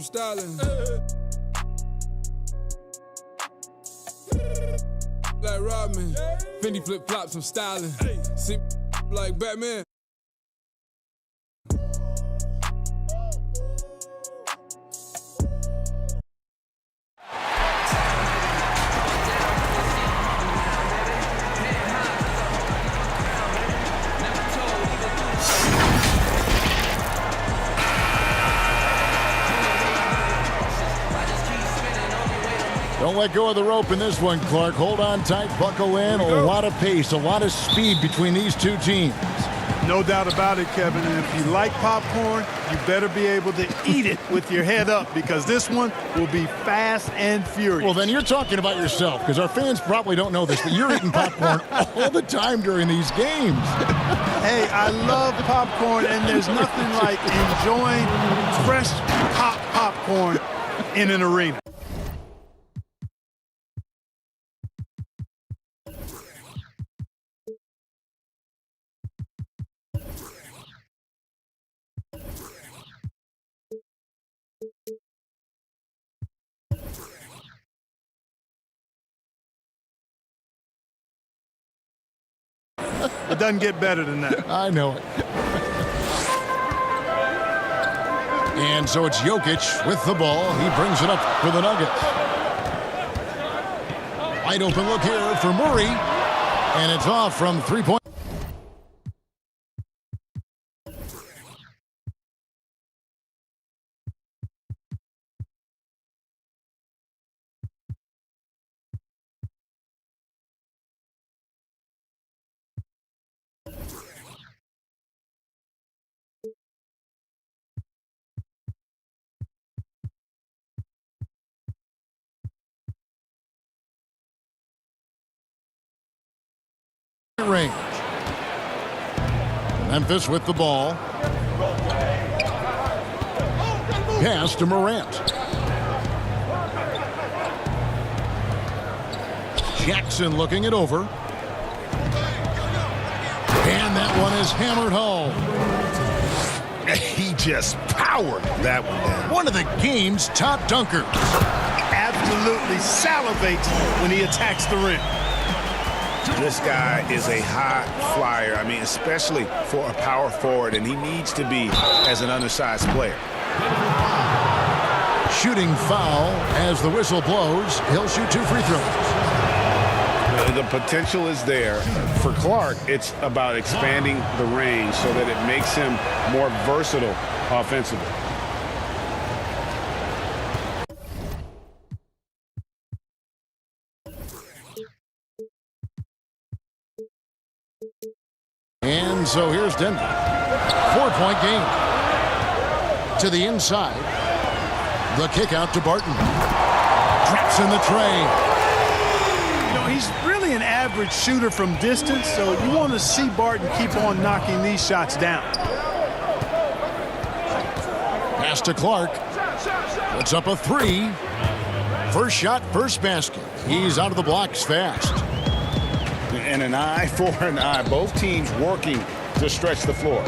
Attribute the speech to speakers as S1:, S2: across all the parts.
S1: Styling. Like Rodman. Fendi flip flops, I'm styling. See like Batman.
S2: Don't let go of the rope in this one, Clark. Hold on tight, buckle in. A lot of pace, a lot of speed between these two teams.
S3: No doubt about it, Kevin. And if you like popcorn, you better be able to eat it with your head up, because this one will be fast and furious.
S2: Well, then you're talking about yourself, because our fans probably don't know this, but you're eating popcorn all the time during these games.
S3: Hey, I love popcorn, and there's nothing like enjoying fresh popcorn in an arena. It doesn't get better than that.
S2: I know it. And so it's Jokic with the ball. He brings it up for the Nuggets. Wide open look here for Murray. And it's off from three-point. Range. Memphis with the ball. Pass to Morant. Jackson looking it over. And that one is hammered home.
S4: He just powered that one down.
S2: One of the game's top dunkers.
S3: Absolutely salivates when he attacks the rim.
S4: This guy is a high flyer. I mean, especially for a power forward, and he needs to be as an undersized player.
S2: Shooting foul as the whistle blows. He'll shoot 2 free throws.
S4: The potential is there. For Clark, it's about expanding the range so that it makes him more versatile offensively.
S2: And so here's Denver. 4-point game. To the inside. The kick out to Barton. Drops in the tray.
S3: You know, he's really an average shooter from distance, so you want to see Barton keep on knocking these shots down.
S2: Pass to Clark. Puts up a 3. First shot, first basket. He's out of the blocks fast.
S4: And an eye for an eye. Both teams working to stretch the floor.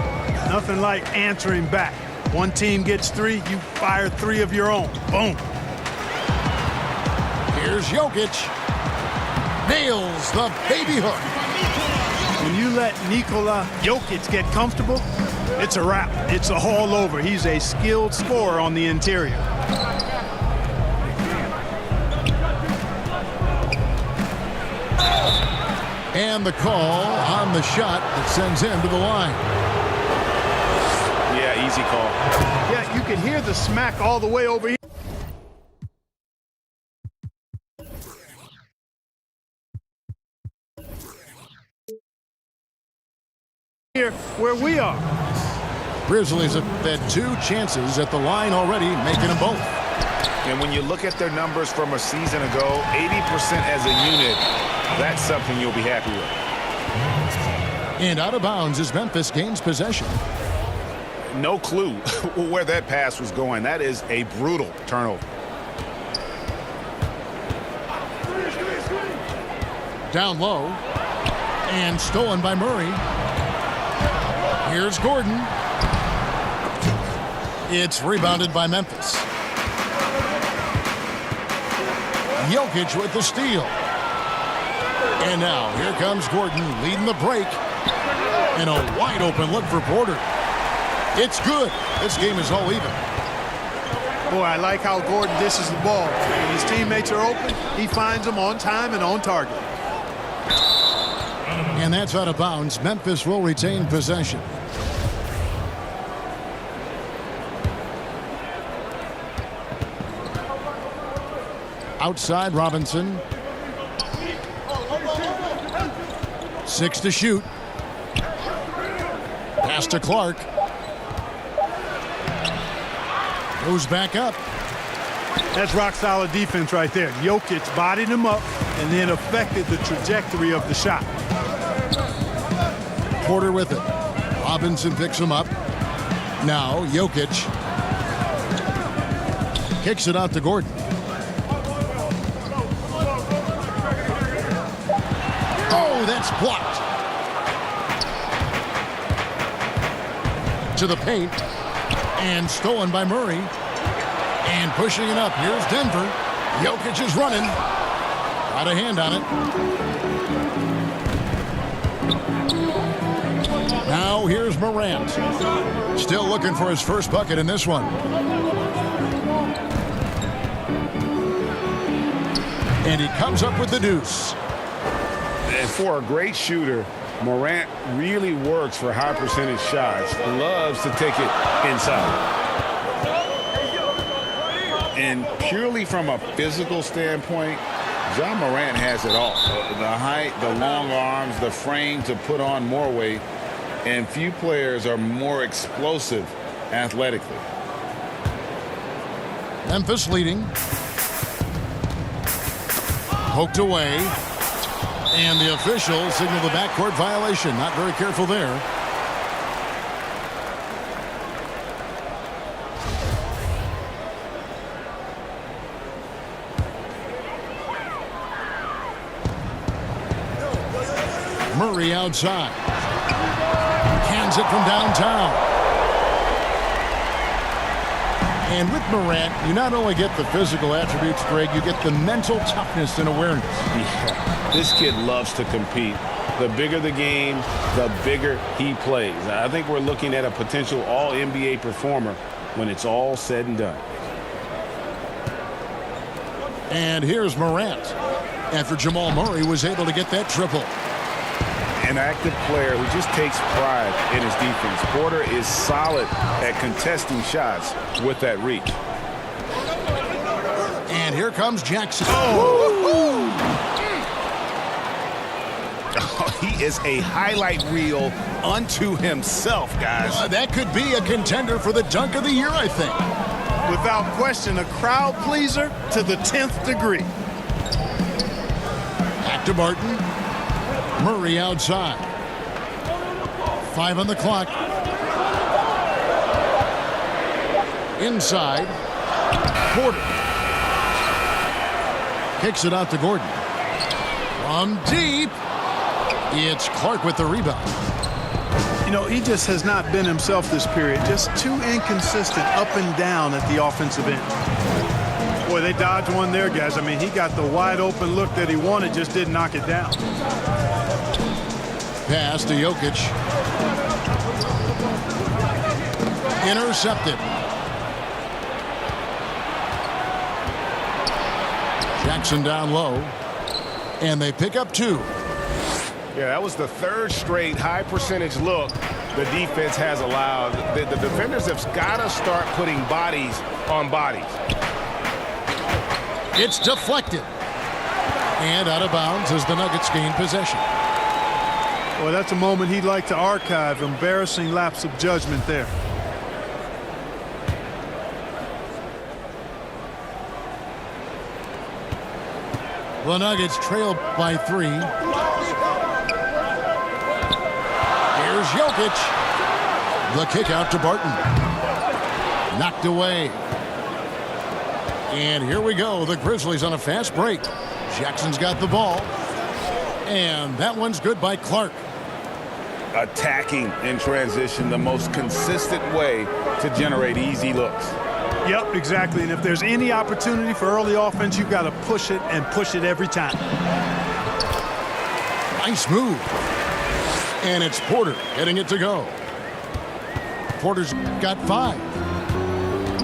S3: Nothing like answering back. One team gets 3, you fire 3 of your own. Boom.
S2: Here's Jokic. Nails the baby hook.
S3: When you let Nikola Jokic get comfortable, it's a wrap. It's all over. He's a skilled scorer on the interior.
S2: And the call on the shot that sends him to the line.
S4: Yeah, easy call.
S3: Yeah, you can hear the smack all the way over here where we are.
S2: Grizzlies have had 2 chances at the line already, making them both.
S4: And when you look at their numbers from a season ago, 80% as a unit, that's something you'll be happy with.
S2: And out of bounds as Memphis gains possession.
S4: No clue where that pass was going. That is a brutal turnover.
S2: Down low. And stolen by Murray. Here's Gordon. It's rebounded by Memphis. Jokic with the steal. And now here comes Gordon leading the break. And a wide open look for Porter. It's good. This game is all even.
S3: Boy, I like how Gordon dishes the ball. When his teammates are open, he finds them on time and on target.
S2: And that's out of bounds. Memphis will retain possession. Outside Robinson. 6 to shoot. Pass to Clark. Goes back up.
S3: That's rock-solid defense right there. Jokic bodied him up and then affected the trajectory of the shot.
S2: Porter with it. Robinson picks him up. Now Jokic kicks it out to Gordon. Oh, that's blocked. To the paint. And stolen by Murray. And pushing it up. Here's Denver. Jokic is running. Got a hand on it. Now here's Morant. Still looking for his first bucket in this one. And he comes up with the deuce.
S4: And for a great shooter, Morant really works for high percentage shots. Loves to take it inside. And purely from a physical standpoint, John Morant has it all. The height, the long arms, the frame to put on more weight. And few players are more explosive athletically.
S2: Memphis leading. Poked away. And the official signaled the backcourt violation. Not very careful there. Murray outside. Cans it from downtown. And with Morant, you not only get the physical attributes, Greg, you get the mental toughness and awareness.
S4: Yeah, this kid loves to compete. The bigger the game, the bigger he plays. I think we're looking at a potential all-NBA performer when it's all said and done.
S2: And here's Morant after Jamal Murray was able to get that triple.
S4: An active player who just takes pride in his defense. Porter is solid at contesting shots with that reach.
S2: And here comes Jackson.
S4: Oh, he is a highlight reel unto himself, guys.
S2: That could be a contender for the dunk of the year, I think.
S3: Without question, a crowd pleaser to the 10th degree.
S2: Back to Barton. Murray outside. 5 on the clock. Inside. Porter. Kicks it out to Gordon. From deep. It's Clark with the rebound.
S3: You know, he just has not been himself this period. Just too inconsistent up and down at the offensive end. Boy, they dodged one there, guys. I mean, he got the wide open look that he wanted, just didn't knock it down.
S2: Pass to Jokic. Intercepted. Jackson down low. And they pick up 2.
S4: Yeah, that was the third straight high percentage look the defense has allowed. The defenders have got to start putting bodies on bodies.
S2: It's deflected. And out of bounds as the Nuggets gain possession.
S3: Well, that's a moment he'd like to archive. Embarrassing lapse of judgment there.
S2: The Nuggets trail by 3. Here's Jokic. The kick out to Barton. Knocked away. And here we go. The Grizzlies on a fast break. Jackson's got the ball. And that one's good by Clark.
S4: Attacking in transition, the most consistent way to generate easy looks.
S3: Yep, exactly. And if there's any opportunity for early offense, you've got to push it and push it every time.
S2: Nice move. And it's Porter getting it to go. Porter's got 5.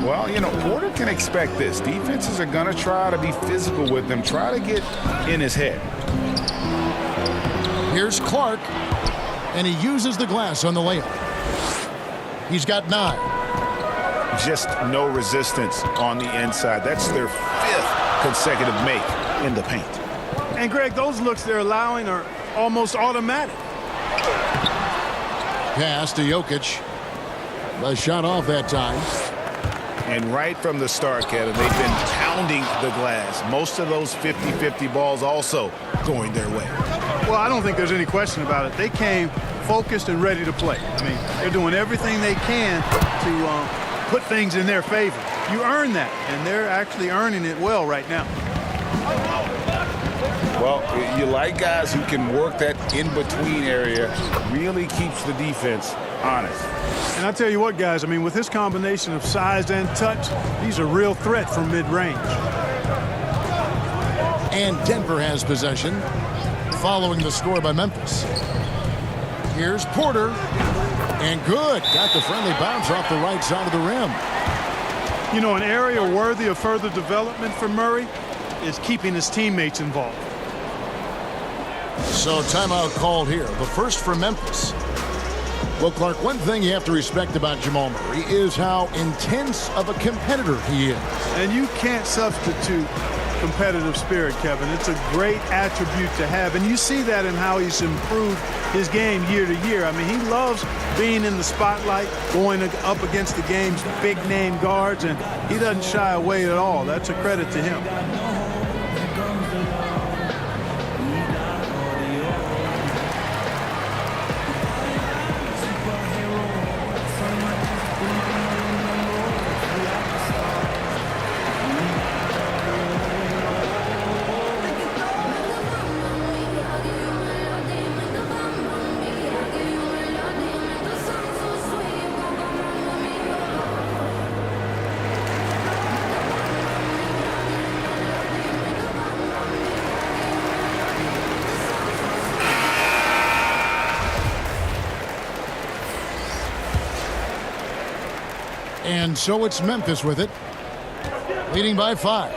S4: Well, you know, Porter can expect this. Defenses are going to try to be physical with him, try to get in his head.
S2: Here's Clark, and he uses the glass on the layup. He's got 9.
S4: Just no resistance on the inside. That's their 5th consecutive make in the paint.
S3: And, Greg, those looks they're allowing are almost automatic.
S2: Pass to Jokic. The shot off that time.
S4: And right from the start, Kevin, they've been pounding the glass. Most of those 50-50 balls also going their way.
S3: Well, I don't think there's any question about it. They came focused and ready to play. I mean, they're doing everything they can to put things in their favor. You earn that, and they're actually earning it well right now.
S4: Well, you like guys who can work that in-between area, really keeps the defense honest.
S3: And I tell you what, guys, I mean, with this combination of size and touch, he's a real threat from mid-range.
S2: And Denver has possession, following the score by Memphis. Here's Porter. And good. Got the friendly bounce off the right side of the rim.
S3: You know, an area worthy of further development for Murray is keeping his teammates involved.
S2: So timeout called here. The first for Memphis. Well, Clark, one thing you have to respect about Jamal Murray is how intense of a competitor he is.
S3: And you can't substitute competitive spirit, Kevin. It's a great attribute to have, and you see that in how he's improved his game year to year. I mean, he loves being in the spotlight, going up against the game's big-name guards, and he doesn't shy away at all. That's a credit to him.
S2: And so it's Memphis with it, leading by 5.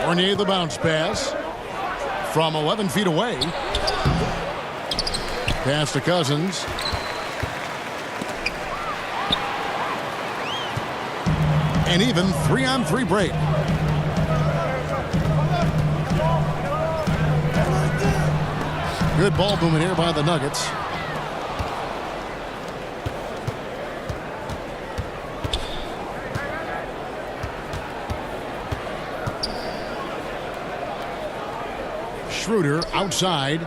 S2: Fournier the bounce pass from 11 feet away. Pass to Cousins. An even 3-on-3 break. Good ball movement here by the Nuggets. Schroeder outside.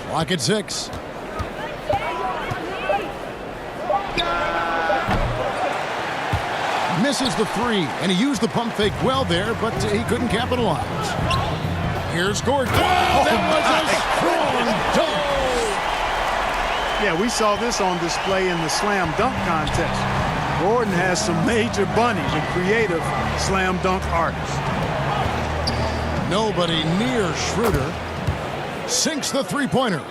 S2: Clock at 6. Misses the 3, and he used the pump fake well there, but he couldn't capitalize. Here's Gordon. Oh, that was a strong dunk.
S3: Yeah, we saw this on display in the slam dunk contest. Gordon has some major bunnies and creative slam dunk artists.
S2: Nobody near Schroeder. Sinks the three-pointer.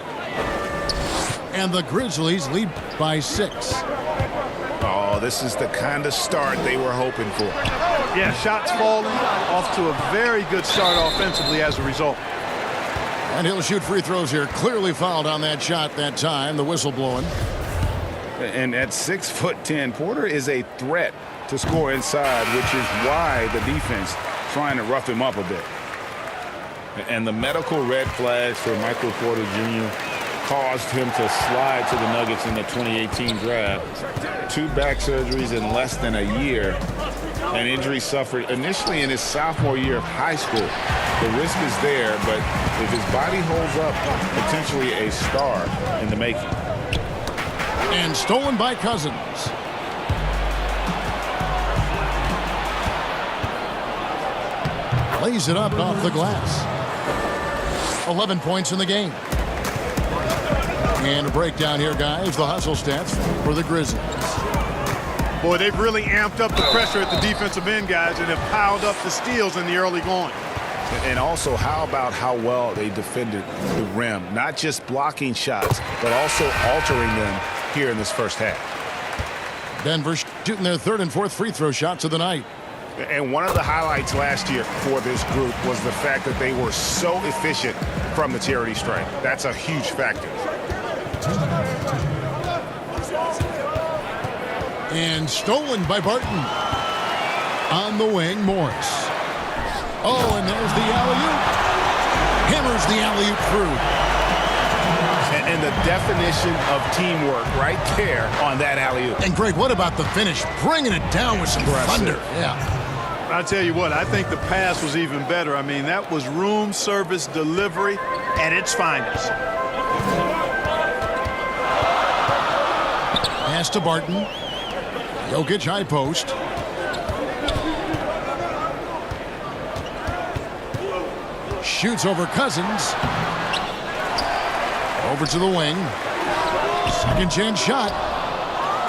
S2: And the Grizzlies lead by 6.
S4: Oh, this is the kind of start they were hoping for.
S3: Yeah, shots falling, off to a very good start offensively as a result.
S2: And he'll shoot free throws here. Clearly fouled on that shot that time. The whistle blowing.
S4: And at 6'10", Porter is a threat to score inside, which is why the defense trying to rough him up a bit. And the medical red flags for Michael Porter Jr. caused him to slide to the Nuggets in the 2018 draft. 2 back surgeries in less than a year. An injury suffered initially in his sophomore year of high school. The risk is there, but if his body holds up, potentially a star in the making.
S2: And stolen by Cousins. Lays it up off the glass. 11 points in the game. And a breakdown here, guys. The hustle stats for the Grizzlies.
S3: Boy, they've really amped up the pressure at the defensive end, guys, and have piled up the steals in the early going.
S4: And also, how about how well they defended the rim? Not just blocking shots, but also altering them here in this first half.
S2: Denver shooting their third and fourth free throw shots of the night.
S4: And one of the highlights last year for this group was the fact that they were so efficient from the charity stripe. That's a huge factor.
S2: And stolen by Barton. On the wing, Morris. Oh, and there's the alley-oop. Hammers the alley-oop through.
S4: And the definition of teamwork right there on that alley-oop.
S2: And Greg, what about the finish? Bringing it down with some thunder. Yeah.
S3: I'll tell you what, I think the pass was even better. I mean, that was room service delivery at its finest.
S2: Pass to Barton. Jokic high post. Shoots over Cousins. Over to the wing. Second chance shot.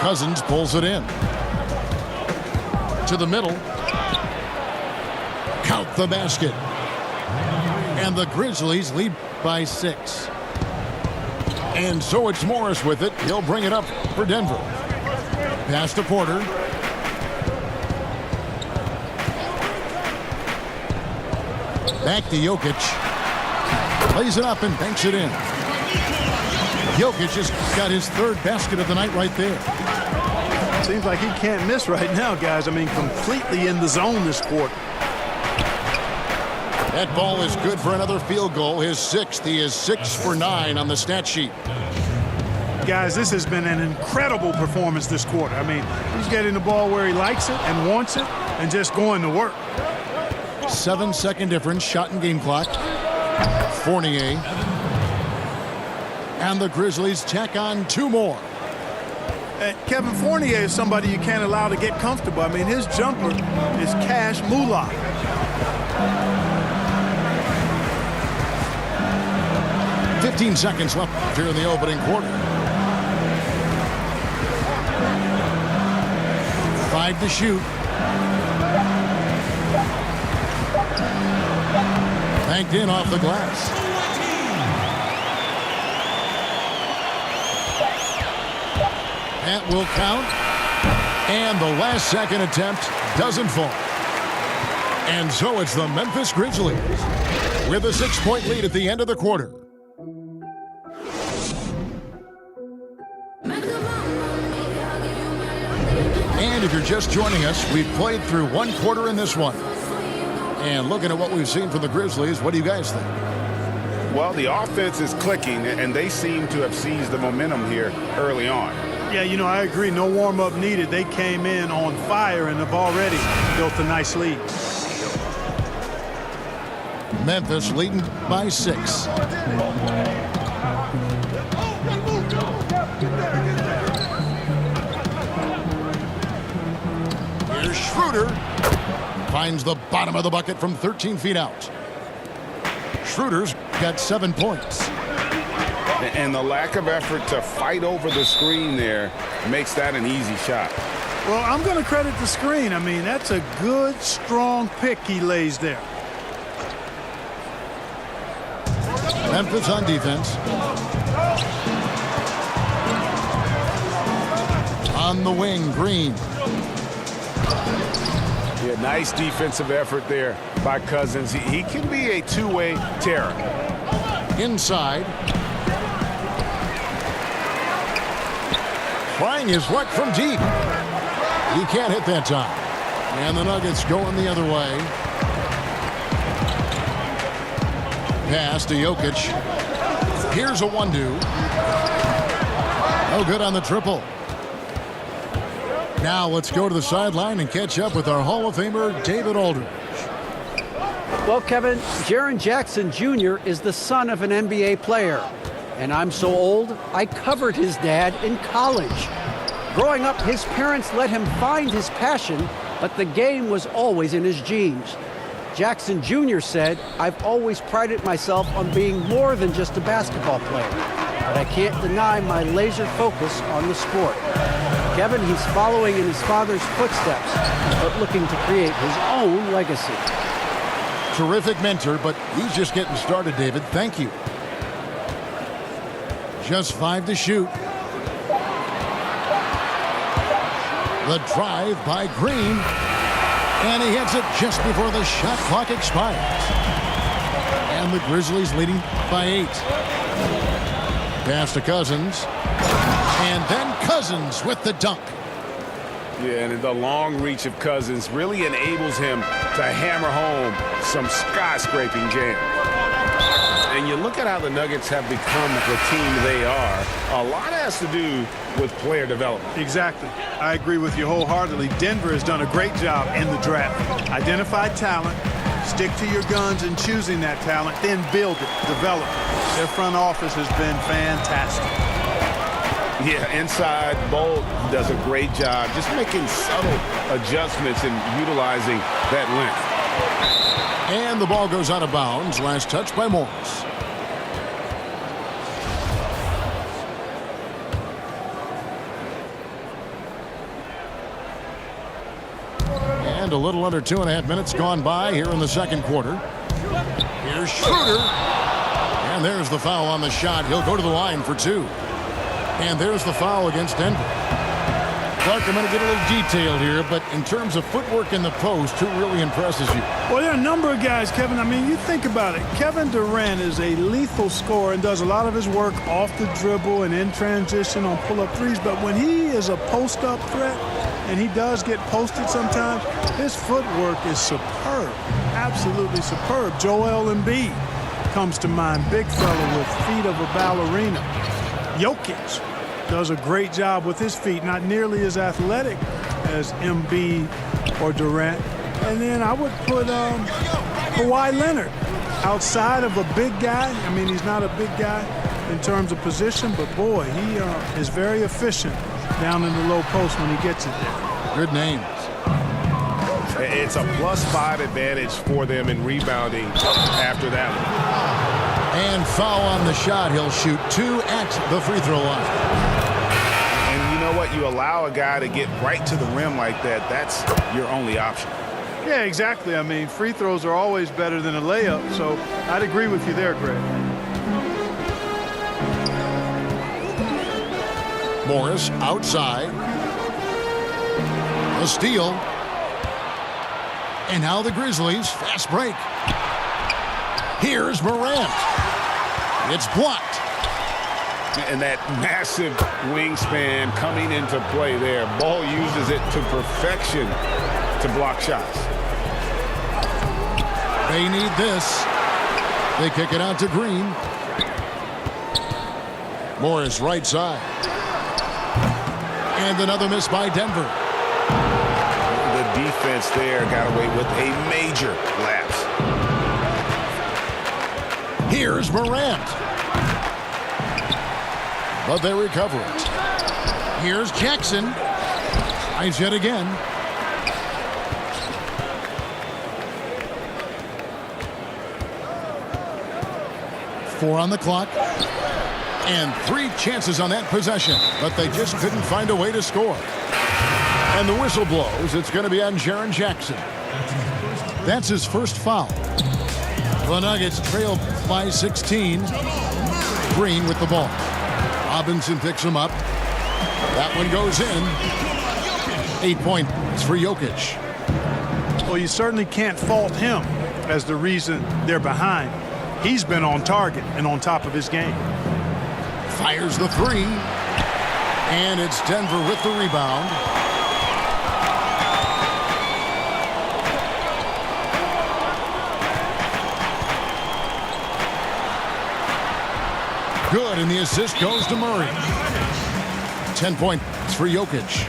S2: Cousins pulls it in. To the middle. Count the basket. And the Grizzlies lead by 6. And so it's Morris with it. He'll bring it up for Denver. Pass to Porter. Back to Jokic. Plays it up and banks it in. Jokic just got his third basket of the night right there.
S3: Seems like he can't miss right now, guys. I mean, completely in the zone this quarter.
S2: That ball is good for another field goal. His 6th. He is 6 for 9 on the stat sheet.
S3: Guys, this has been an incredible performance this quarter. I mean, he's getting the ball where he likes it and wants it and just going to work.
S2: 7-second difference, shot and game clock. Fournier. And the Grizzlies tack on 2 more.
S3: Kevin Fournier is somebody you can't allow to get comfortable. I mean, his jumper is cash moolah.
S2: $15 seconds left here in the opening quarter. 5 to shoot. Banked in off the glass. That will count. And the last second attempt doesn't fall. And so it's the Memphis Grizzlies with a 6-point lead at the end of the quarter. And if you're just joining us, we've played through 1 quarter in this one. And looking at what we've seen from the Grizzlies, what do you guys think?
S4: Well, the offense is clicking, and they seem to have seized the momentum here early on.
S3: Yeah, you know, I agree. No warm-up needed. They came in on fire and have already built a nice lead.
S2: Memphis leading by 6. Here's Schroeder. Finds the bottom of the bucket from 13 feet out. Schroeder's got 7 points.
S4: And the lack of effort to fight over the screen there makes that an easy shot.
S3: Well, I'm going to credit the screen. I mean, that's a good, strong pick he lays there.
S2: Memphis on defense. On the wing, Green.
S4: Yeah, nice defensive effort there by Cousins. He can be a two-way terror.
S2: Inside. Trying his luck from deep. He can't hit that time. And the Nuggets going the other way. Pass to Jokic. Here's a 1-2. No good on the triple. Now let's go to the sideline and catch up with our Hall of Famer, David Aldridge.
S5: Well, Kevin, Jaren Jackson Jr. is the son of an NBA player. And I'm so old, I covered his dad in college. Growing up, his parents let him find his passion, but the game was always in his genes. Jackson Jr. said, "I've always prided myself on being more than just a basketball player." but I can't deny my laser focus on the sport. Kevin, he's following in his father's footsteps, but looking to create his own legacy.
S2: Terrific mentor, but he's just getting started, David. Thank you. Just 5 to shoot. The drive by Green. And he hits it just before the shot clock expires. And the Grizzlies leading by 8. Pass to Cousins. And then Cousins with the dunk.
S6: Yeah, and the long reach of Cousins really enables him to hammer home some skyscraping jam. And you look at how the Nuggets have become the team they are, a lot has to do with player development.
S3: Exactly. I agree with you wholeheartedly. Denver has done a great job in the draft. Identify talent, stick to your guns in choosing that talent, then build it, develop it. Their front office has been fantastic.
S6: Yeah, inside, Bolt does a great job just making subtle adjustments and utilizing that length.
S2: And the ball goes out of bounds. Last touch by Morris. And a little under 2.5 minutes gone by here in the second quarter. Here's Schroeder. And there's the foul on the shot. He'll go to the line for 2. And there's the foul against Denver. Clark, I'm going to get a little detailed here, but in terms of footwork in the post, who really impresses you?
S3: Well, there are a number of guys, Kevin. I mean, you think about it. Kevin Durant is a lethal scorer and does a lot of his work off the dribble and in transition on pull-up threes. But when he is a post-up threat, and he does get posted sometimes, his footwork is superb, absolutely superb. Joel Embiid comes to mind, big fella with feet of a ballerina. Jokic does a great job with his feet, not nearly as athletic as Embiid or Durant. And then I would put Kawhi Leonard outside of a big guy. I mean, he's not a big guy in terms of position, but boy, he is very efficient down in the low post when he gets it there.
S2: Good names.
S6: It's a +5 advantage for them in rebounding after that one.
S2: And foul on the shot. He'll shoot 2 at the free throw line.
S6: And you know what? You allow a guy to get right to the rim like that, that's your only option.
S3: Yeah, exactly. I mean, free throws are always better than a layup, so I'd agree with you there, Greg.
S2: Morris outside. A steal. And now the Grizzlies. Fast break. Here's Morant. It's blocked.
S6: And that massive wingspan coming into play there. Ball uses it to perfection to block shots.
S2: They need this. They kick it out to Green. Morris right side. And another miss by Denver.
S6: The defense there got away with a major lapse.
S2: Here's Morant. But they recover it. Here's Jackson. Tries yet again. Four on the clock. And 3 chances on that possession. But they just couldn't find a way to score. And the whistle blows. It's going to be on Jaren Jackson. That's his first foul. The Nuggets trail by 16. Green with the ball. Robinson picks him up. That one goes in. 8 points for Jokic.
S3: Well, you certainly can't fault him as the reason they're behind. He's been on target and on top of his game.
S2: Fires the 3. And it's Denver with the rebound. Good, and the assist goes to Murray. 10 points for Jokic.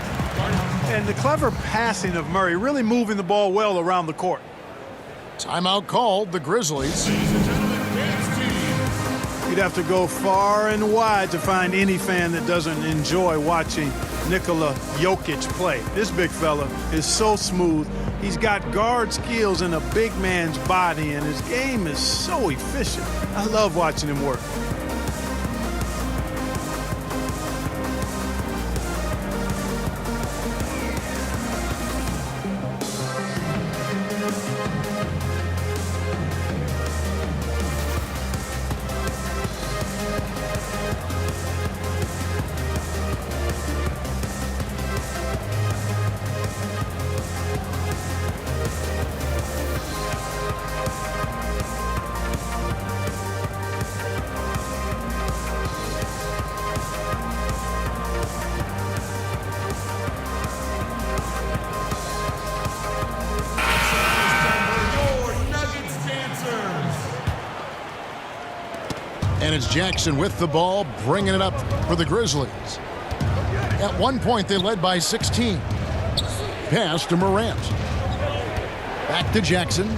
S3: And the clever passing of Murray, really moving the ball well around the court.
S2: Timeout called, the Grizzlies.
S3: You'd have to go far and wide to find any fan that doesn't enjoy watching Nikola Jokic play. This big fella is so smooth. He's got guard skills in a big man's body, and his game is so efficient. I love watching him work.
S2: it's Jackson with the ball, bringing it up for the Grizzlies. At one point, they led by 16. Pass to Morant. Back to Jackson.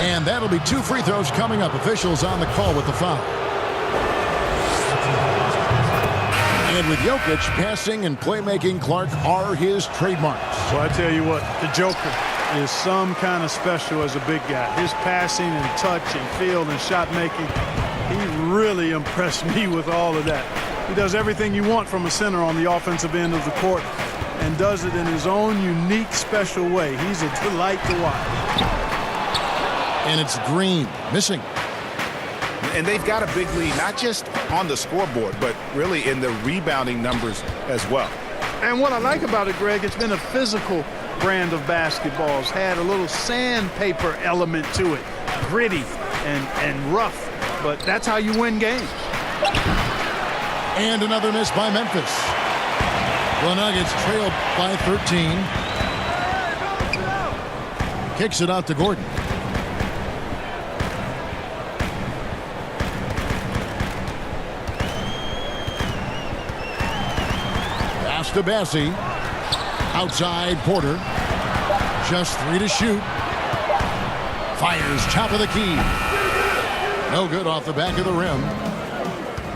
S2: And that'll be 2 free throws coming up. Officials on the call with the foul. And with Jokic, passing and playmaking, Clark, are his trademarks.
S3: Well, I tell you what, the Joker is some kind of special as a big guy. His passing and touch and field and shot making, he really impressed me with all of that. He does everything you want from a center on the offensive end of the court and does it in his own unique, special way. He's a delight to watch.
S2: And it's Green missing.
S4: And they've got a big lead, not just on the scoreboard, but really in the rebounding numbers as well.
S3: And what I like about it, Greg, it's been a physical brand of basketball. It's had a little sandpaper element to it, gritty and rough, but that's how you win games.
S2: And another miss by Memphis. The Nuggets trailed by 13. Kicks it out to Gordon. Pass to Bassie. Outside Porter. Just 3 to shoot. Fires top of the key. No good off the back of the rim.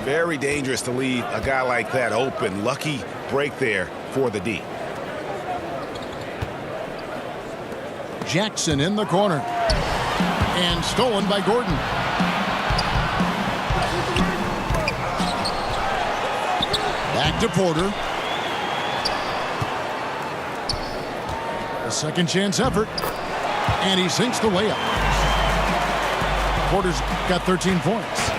S4: Very dangerous to leave a guy like that open. Lucky break there for the D.
S2: Jackson in the corner. And stolen by Gordon. Back to Porter. A second chance effort. And he sinks the layup. Porter's got 13 points.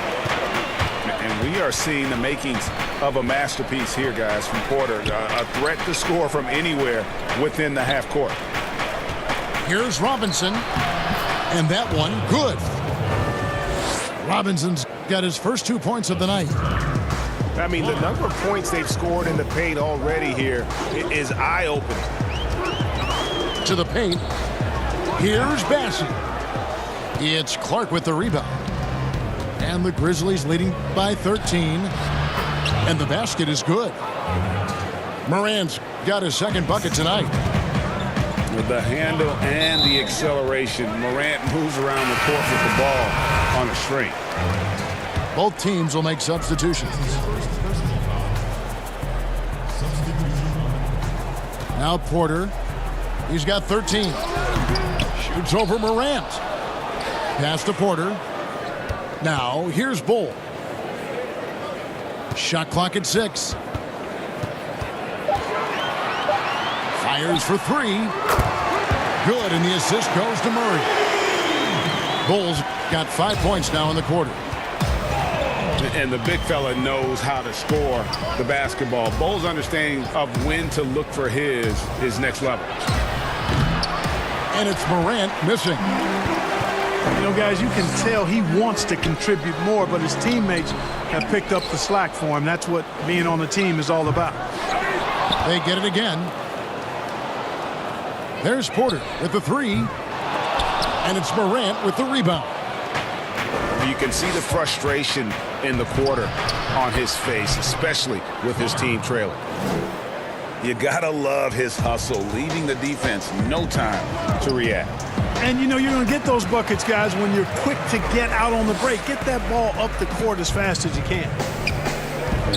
S6: And we are seeing the makings of a masterpiece here, guys, from Porter. A threat to score from anywhere within the half court.
S2: Here's Robinson. And that one, good. Robinson's got his first 2 points of the night.
S6: I mean, the number of points they've scored in the paint already here is eye-opening.
S2: To the paint. Here's Bassie. It's Clark with the rebound. And the Grizzlies leading by 13. And the basket is good. Morant's got his second bucket tonight.
S6: With the handle and the acceleration, Morant moves around the court with the ball on a string.
S2: Both teams will make substitutions. Now Porter. He's got 13. Shoots over Morant. Pass to Porter. Now here's Bull. Shot clock at 6. Fires for 3. Good, and the assist goes to Murray. Bull's got 5 points now in the quarter.
S6: And the big fella knows how to score the basketball. Bull's understanding of when to look for his next level.
S2: And it's Morant missing.
S3: You know, guys, you can tell he wants to contribute more, but his teammates have picked up the slack for him. That's what being on the team is all about.
S2: They get it again. There's Porter with the 3. And it's Morant with the rebound.
S6: You can see the frustration in the quarter on his face, especially with his team trailing. You gotta love his hustle, leaving the defense no time to react.
S3: And you know you're going to get those buckets, guys, when you're quick to get out on the break. Get that ball up the court as fast as you can.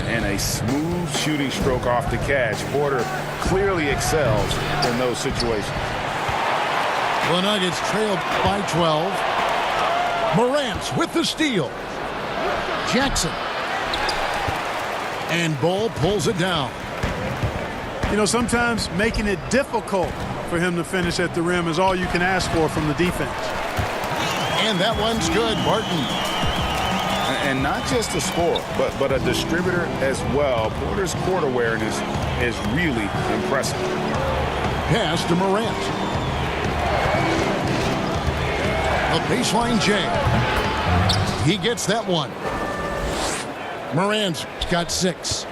S6: And a smooth shooting stroke off the catch. Porter clearly excels in those situations.
S2: The Nuggets trailed by 12. Morant with the steal. Jackson. And Bull pulls it down.
S3: You know, sometimes making it difficult for him to finish at the rim is all you can ask for from the defense.
S2: And that one's good, Martin.
S6: And not just a scorer, but a distributor as well. Porter's court awareness is really impressive.
S2: Pass to Morant. A baseline J. He gets that one. Morant's got 6.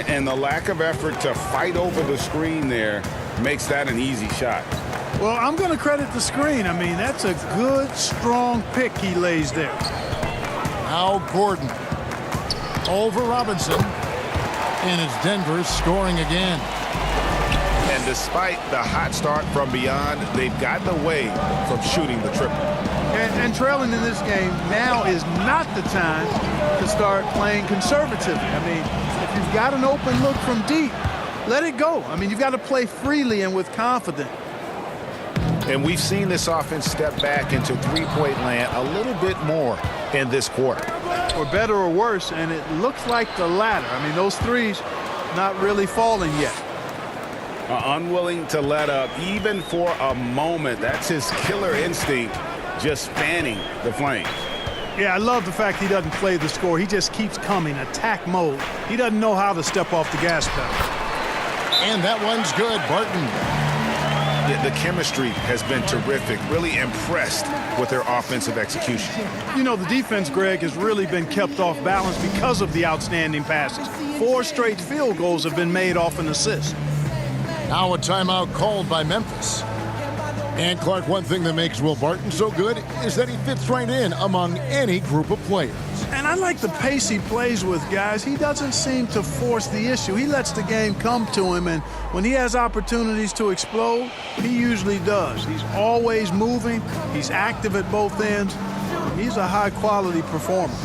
S6: And the lack of effort to fight over the screen there makes that an easy shot.
S3: Well, I'm going to credit the screen. I mean, that's a good, strong pick he lays there.
S2: Now Gordon over Robinson. And it's Denver scoring again.
S6: And despite the hot start from beyond, they've gotten away from shooting the triple.
S3: And trailing in this game now is not the time to start playing conservatively. I mean, if you've got an open look from deep, let it go. I mean, you've got to play freely and with confidence.
S6: And we've seen this offense step back into three-point land a little bit more in this quarter.
S3: For better or worse, and it looks like the latter. I mean, those threes not really falling yet.
S6: Unwilling to let up even for a moment. That's his killer instinct, just fanning the flames.
S3: Yeah, I love the fact he doesn't play the score. He just keeps coming, attack mode. He doesn't know how to step off the gas pedal.
S2: And that one's good, Barton.
S6: The chemistry has been terrific. Really impressed with their offensive execution.
S3: You know, the defense, Greg, has really been kept off balance because of the outstanding passes. 4 straight field goals have been made off an assist.
S2: Now a timeout called by Memphis. And Clark, one thing that makes Will Barton so good is that he fits right in among any group of players.
S3: And I like the pace he plays with, guys. He doesn't seem to force the issue. He lets the game come to him, and when he has opportunities to explode, he usually does. He's always moving. He's active at both ends. He's a high-quality performer.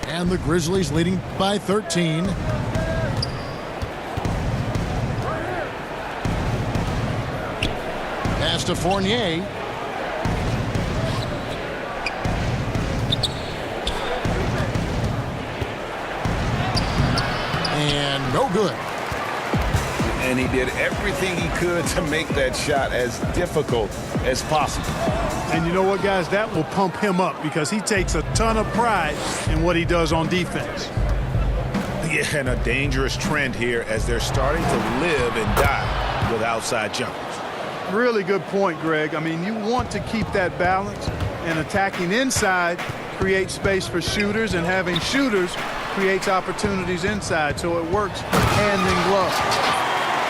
S2: And the Grizzlies leading by 13. Pass to Fournier. And no good.
S6: And he did everything he could to make that shot as difficult as possible.
S3: And you know what, guys? That will pump him up because he takes a ton of pride in what he does on defense.
S6: Yeah, and a dangerous trend here as they're starting to live and die with outside jumpers.
S3: Really good point, Greg. I mean, you want to keep that balance, and attacking inside creates space for shooters, and having shooters creates opportunities inside, so it works hand in glove.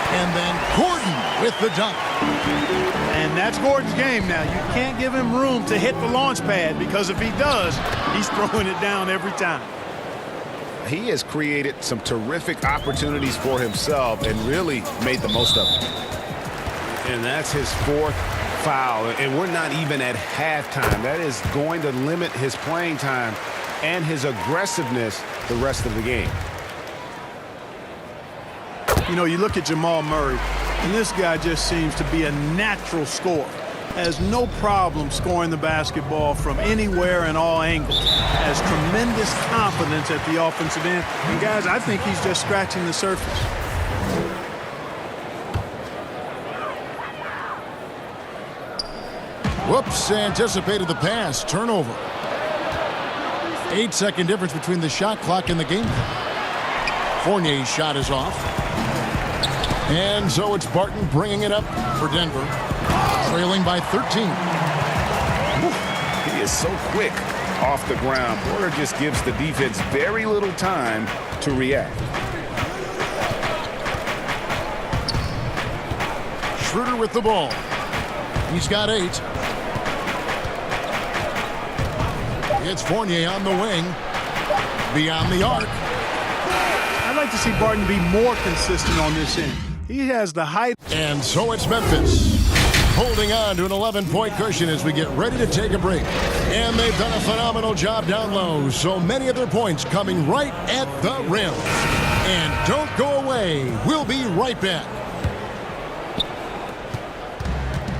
S2: And then Gordon with the dunk.
S3: And that's Gordon's game now. You can't give him room to hit the launch pad because if he does, he's throwing it down every time.
S6: He has created some terrific opportunities for himself and really made the most of it. And that's his 4th foul. And we're not even at halftime. That is going to limit his playing time and his aggressiveness the rest of the game.
S3: You know, you look at Jamal Murray, and this guy just seems to be a natural scorer. Has no problem scoring the basketball from anywhere and all angles. Has tremendous confidence at the offensive end. And, guys, I think he's just scratching the surface.
S2: Whoops, anticipated the pass. Turnover. 8-second difference between the shot clock and the game clock. Fournier's shot is off. And so it's Barton bringing it up for Denver, trailing by 13.
S6: He is so quick off the ground. Porter just gives the defense very little time to react.
S2: Schroeder with the ball. He's got 8. It's Fournier on the wing, beyond the arc.
S3: I'd like to see Barton be more consistent on this end. He has the height.
S2: And so it's Memphis holding on to an 11-point cushion as we get ready to take a break. And they've done a phenomenal job down low. So many of their points coming right at the rim. And don't go away. We'll be right back.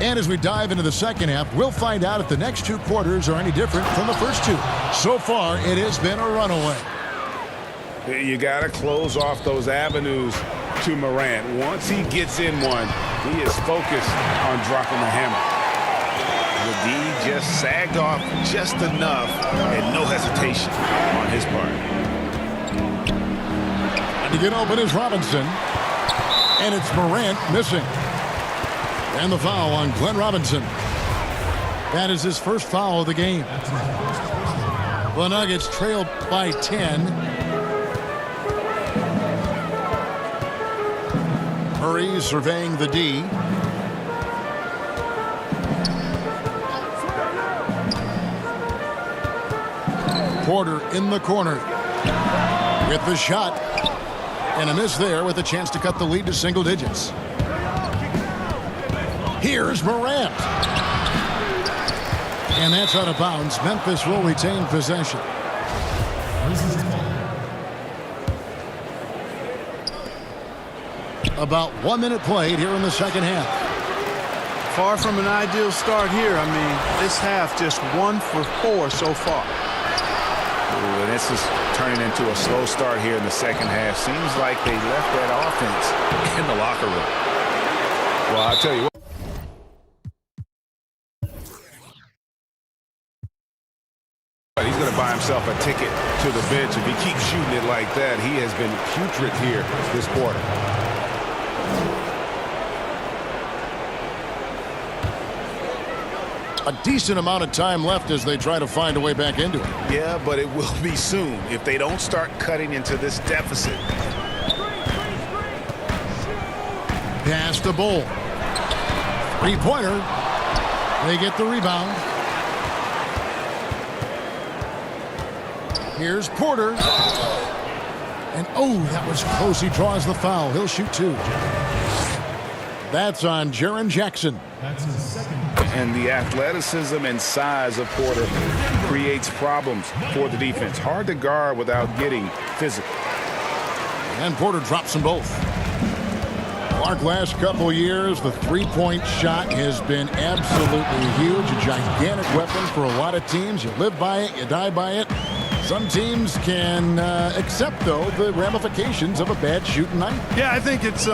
S2: And as we dive into the second half, we'll find out if the next 2 quarters are any different from the first 2. So far, it has been a runaway.
S6: You got to close off those avenues to Morant. Once he gets in one, he is focused on dropping the hammer. The D just sagged off just enough and no hesitation on his part.
S2: And to get open is Robinson. And it's Morant missing. And the foul on Glenn Robinson. That is his first foul of the game. The Nuggets trail by 10. Murray surveying the D. Porter in the corner with the shot. And a miss there with a chance to cut the lead to single digits. Here's Morant. And that's out of bounds. Memphis will retain possession. About 1 minute played here in the second half.
S3: Far from an ideal start here. I mean, this half just 1 for 4 so far.
S6: Ooh, and this is turning into a slow start here in the second half. Seems like they left that offense in the locker room. Well, I'll tell you what. He's going to buy himself a ticket to the bench. If he keeps shooting it like that, he has been putrid here this quarter.
S2: A decent amount of time left as they try to find a way back into it.
S6: Yeah, but it will be soon if they don't start cutting into this deficit.
S2: Pass the Bull. Three-pointer. They get the rebound. Here's Porter. And, oh, that was close. He draws the foul. He'll shoot 2. That's on Jaren Jackson.
S7: That's his second.
S6: And the athleticism and size of Porter creates problems for the defense. Hard to guard without getting physical.
S2: And Porter drops them both. Clark, last couple years, the three-point shot has been absolutely huge. A gigantic weapon for a lot of teams. You live by it, you die by it. Some teams can accept, though, the ramifications of a bad shooting night.
S3: Yeah, I think it's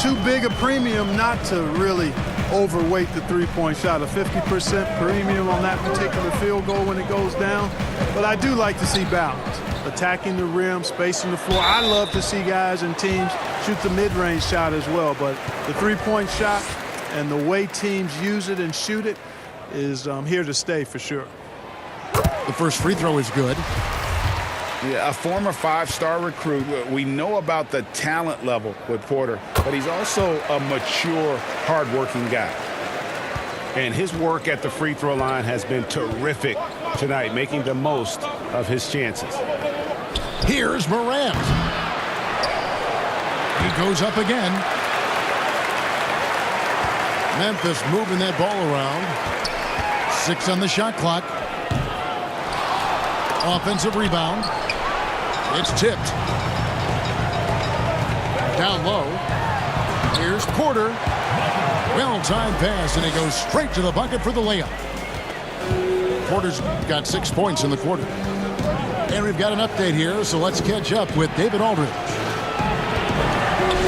S3: too big a premium not to really overweight the three-point shot. A 50% premium on that particular field goal when it goes down. But I do like to see balance. Attacking the rim, spacing the floor. I love to see guys and teams shoot the mid-range shot as well. But the three-point shot and the way teams use it and shoot it is here to stay for sure.
S2: The first free throw is good.
S6: Yeah, a former 5-star recruit. We know about the talent level with Porter, but he's also a mature, hardworking guy. And his work at the free throw line has been terrific tonight, making the most of his chances.
S2: Here's Morant. He goes up again. Memphis moving that ball around. 6 on the shot clock. Offensive rebound. It's tipped. Down low. Here's Porter. Well-timed pass, and he goes straight to the bucket for the layup. Porter's got 6 points in the quarter. And we've got an update here, so let's catch up with David Aldridge.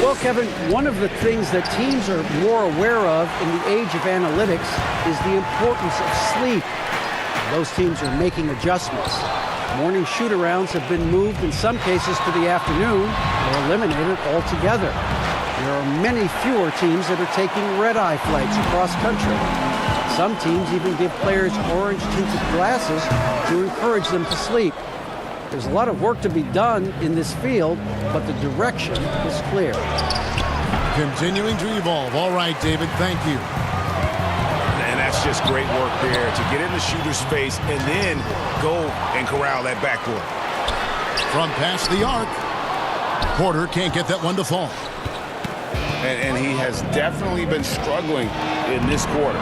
S5: Well, Kevin, one of the things that teams are more aware of in the age of analytics is the importance of sleep. Those teams are making adjustments. Morning shoot-arounds have been moved in some cases to the afternoon or eliminated altogether. There are many fewer teams that are taking red-eye flights across country. Some teams even give players orange-tinted glasses to encourage them to sleep. There's a lot of work to be done in this field, but the direction is clear.
S2: Continuing to evolve. All right, David, thank you.
S6: And that's just great work there to get in the shooter's face and then go and corral that backboard.
S2: From past the arc, Porter can't get that one to fall.
S6: And he has definitely been struggling in this quarter.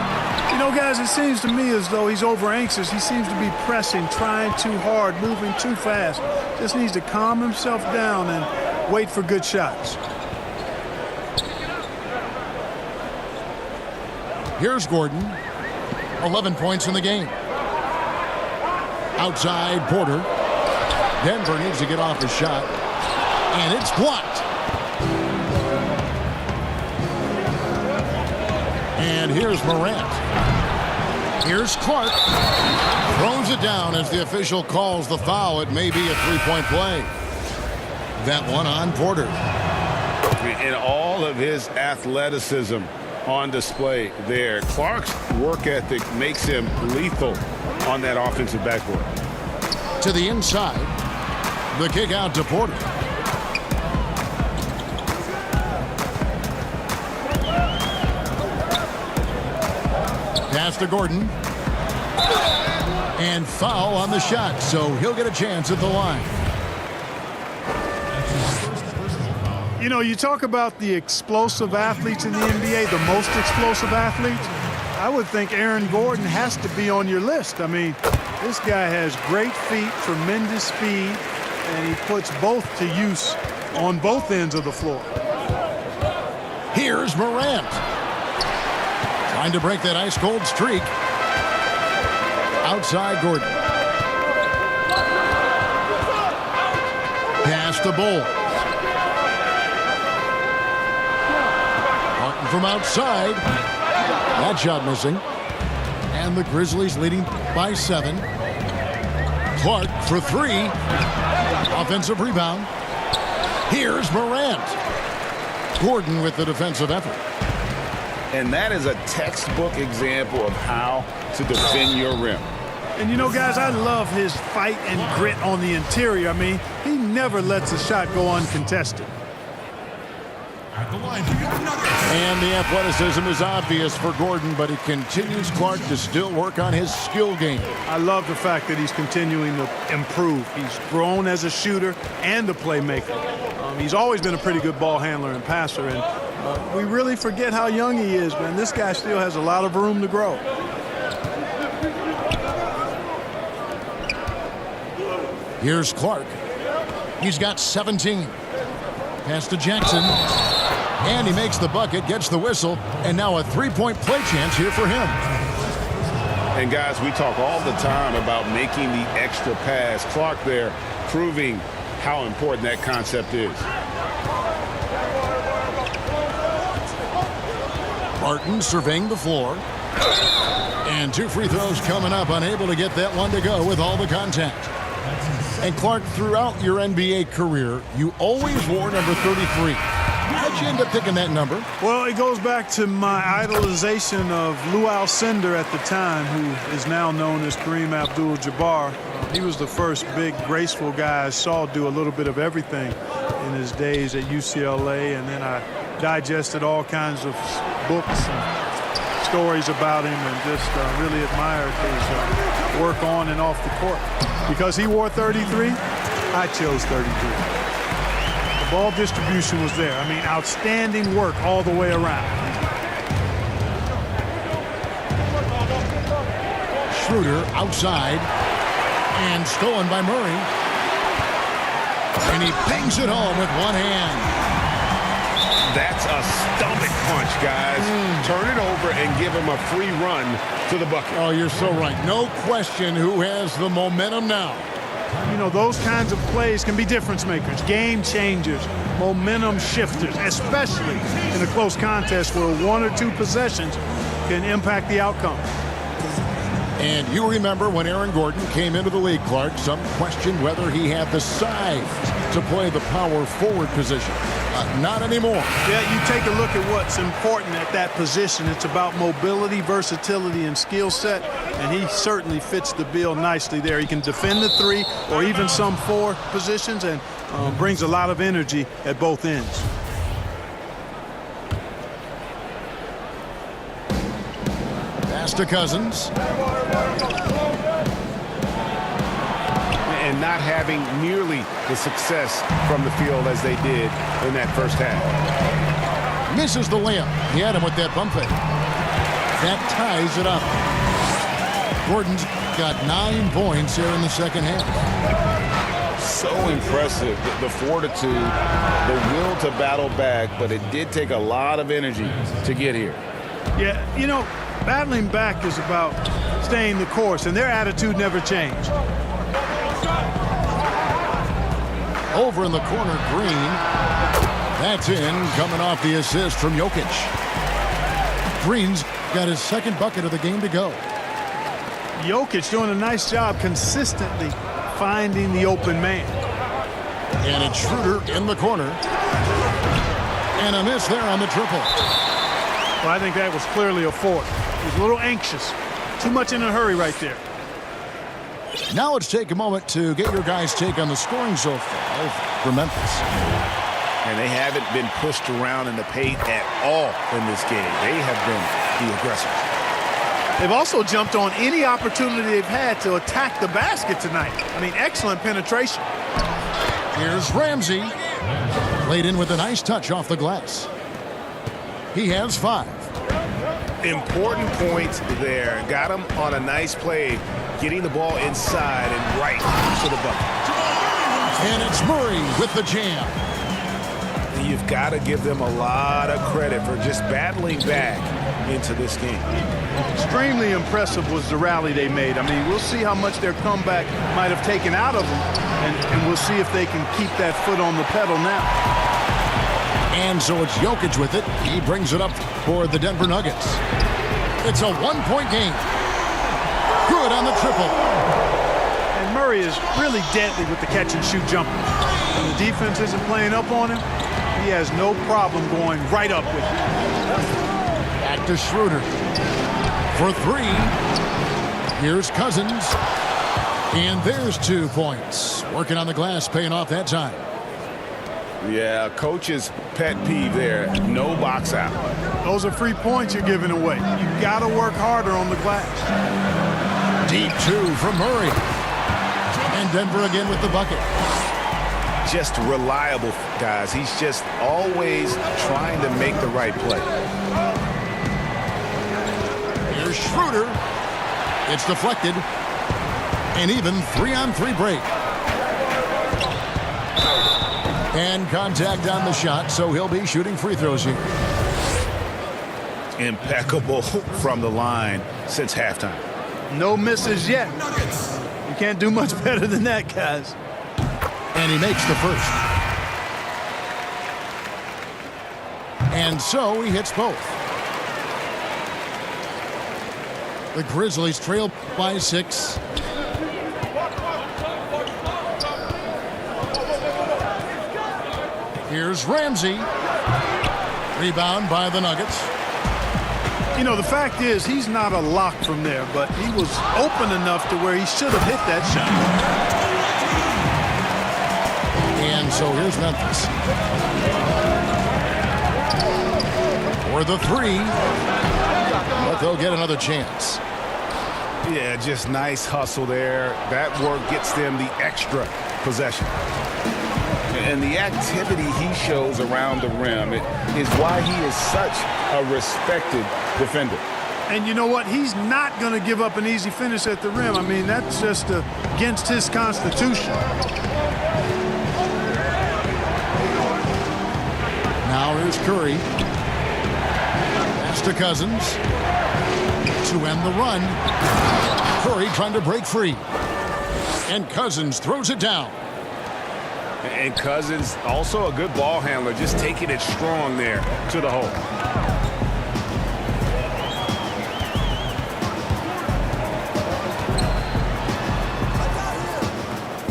S3: You know, guys, it seems to me as though he's over-anxious. He seems to be pressing, trying too hard, moving too fast. Just needs to calm himself down and wait for good shots.
S2: Here's Gordon. 11 points in the game. Outside, Porter. Denver needs to get off his shot. And it's blocked. And here's Morant. Here's Clark. Throws it down as the official calls the foul. It may be a three-point play. That one on Porter.
S6: In all of his athleticism
S4: on display there. Clark's work ethic makes him lethal on that offensive backboard.
S2: To the inside. The kick out to Porter. Pass to Gordon. And foul on the shot, so he'll get a chance at the line.
S3: You know, you talk about the explosive athletes in the NBA, the most explosive athletes. I would think Aaron Gordon has to be on your list. I mean, this guy has great feet, tremendous speed, and he puts both to use on both ends of the floor.
S2: Here's Morant. Trying to break that ice-cold streak. Outside Gordon. Pass to Bull. Martin from outside. That shot missing. And the Grizzlies leading by 7. Clark for 3. Offensive rebound. Here's Morant. Gordon with the defensive effort.
S4: And that is a textbook example of how to defend your rim.
S3: And you know, guys, I love his fight and grit on the interior. I mean, he never lets a shot go uncontested.
S2: And the athleticism is obvious for Gordon, but he continues, Clark, to still work on his skill game.
S3: I love the fact that he's continuing to improve. He's grown as a shooter and a playmaker. He's always been a pretty good ball handler and passer, and we really forget how young he is, man. This guy still has a lot of room to grow.
S2: Here's Clark. He's got 17. Pass to Jackson. And he makes the bucket, gets the whistle, and now a three-point play chance here for him.
S4: And guys, we talk all the time about making the extra pass. Clark there proving how important that concept is.
S2: Martin surveying the floor. And 2 free throws coming up, unable to get that one to go with all the contact. And Clark, throughout your NBA career, you always wore number 33. How'd you end up picking that number?
S3: Well, it goes back to my idolization of Lou Alcindor at the time, who is now known as Kareem Abdul-Jabbar. He was the first big, graceful guy I saw do a little bit of everything in his days at UCLA, and then I digested all kinds of books and stories about him and just really admired his work on and off the court. Because he wore 33, I chose 33. Ball distribution was there. I mean, outstanding work all the way around.
S2: Schroeder outside and stolen by Murray. And he bangs it home with one hand.
S4: That's a stomach punch, guys. Turn it over and give him a free run to the bucket.
S2: Oh, you're so right. No question who has the momentum now.
S3: You know, those kinds of plays can be difference makers, game changers, momentum shifters, especially in a close contest where 1 or 2 possessions can impact the outcome.
S2: And you remember when Aaron Gordon came into the league, Clark, some questioned whether he had the size to play the power forward position. Not anymore.
S3: Yeah, you take a look at what's important at that position. It's about mobility, versatility, and skill set, and he certainly fits the bill nicely there. He can defend the 3 or even some 4 positions and brings a lot of energy at both ends.
S2: Pass to Cousins.
S6: And not having nearly the success from the field as they did in that first half.
S2: Misses the layup. He had him with that bump fake. That ties it up. Gordon's got 9 points here in the second half.
S4: So impressive, the fortitude, the will to battle back, but it did take a lot of energy to get here.
S3: Yeah, you know, battling back is about staying the course, and their attitude never changed.
S2: Over in the corner, Green. That's in, coming off the assist from Jokic. Green's got his second bucket of the game to go.
S3: Jokic doing a nice job consistently finding the open man.
S2: And it's Schroeder in the corner. And a miss there on the triple.
S3: Well, I think that was clearly a fourth. He was a little anxious. Too much in a hurry right there.
S2: Now let's take a moment to get your guys' take on the scoring so far for Memphis.
S6: And they haven't been pushed around in the paint at all in this game. They have been the aggressors.
S3: They've also jumped on any opportunity they've had to attack the basket tonight. I mean, excellent penetration.
S2: Here's Ramsey. Played in with a nice touch off the glass. He has 5.
S6: Important points there. Got him on a nice play, getting the ball inside and right to the bucket.
S2: And it's Murray with the jam.
S6: You've got to give them a lot of credit for just battling back into this game.
S3: Extremely impressive was the rally they made. I mean, we'll see how much their comeback might have taken out of them, and we'll see if they can keep that foot on the pedal now.
S2: And so it's Jokic with it. He brings it up for the Denver Nuggets. It's a 1-point game. Good on the triple.
S3: And Murray is really deadly with the catch-and-shoot jumper. When the defense isn't playing up on him, he has no problem going right up with it.
S2: Back to Schroeder. For 3. Here's Cousins. And there's 2 points. Working on the glass, paying off that time.
S6: Yeah, coach's pet peeve there. No box out.
S3: Those are free points you're giving away. You got to work harder on the glass.
S2: Deep 2 from Murray. And Denver again with the bucket.
S6: Just reliable, guys. He's just always trying to make the right play.
S2: Here's Schroeder. It's deflected. An even 3-on-3 break. And contact on the shot, so he'll be shooting free throws here.
S6: Impeccable from the line since halftime.
S3: No misses yet. You can't do much better than that, guys.
S2: And he makes the first. And so he hits both. The Grizzlies trail by 6. Here's Ramsey. Rebound by the Nuggets.
S3: You know, the fact is he's not a lock from there, but he was open enough to where he should have hit that shot.
S2: And so here's Memphis. For the 3. But they'll get another chance.
S6: Yeah, just nice hustle there. That work gets them the extra possession. And the activity he shows around the rim is why he is such a respected defender.
S3: And you know what? He's not going to give up an easy finish at the rim. I mean, that's just against his constitution.
S2: Now here's Curry. Pass to Cousins. To end the run. Curry trying to break free. And Cousins throws it down.
S6: And Cousins, also a good ball handler, just taking it strong there to the hole.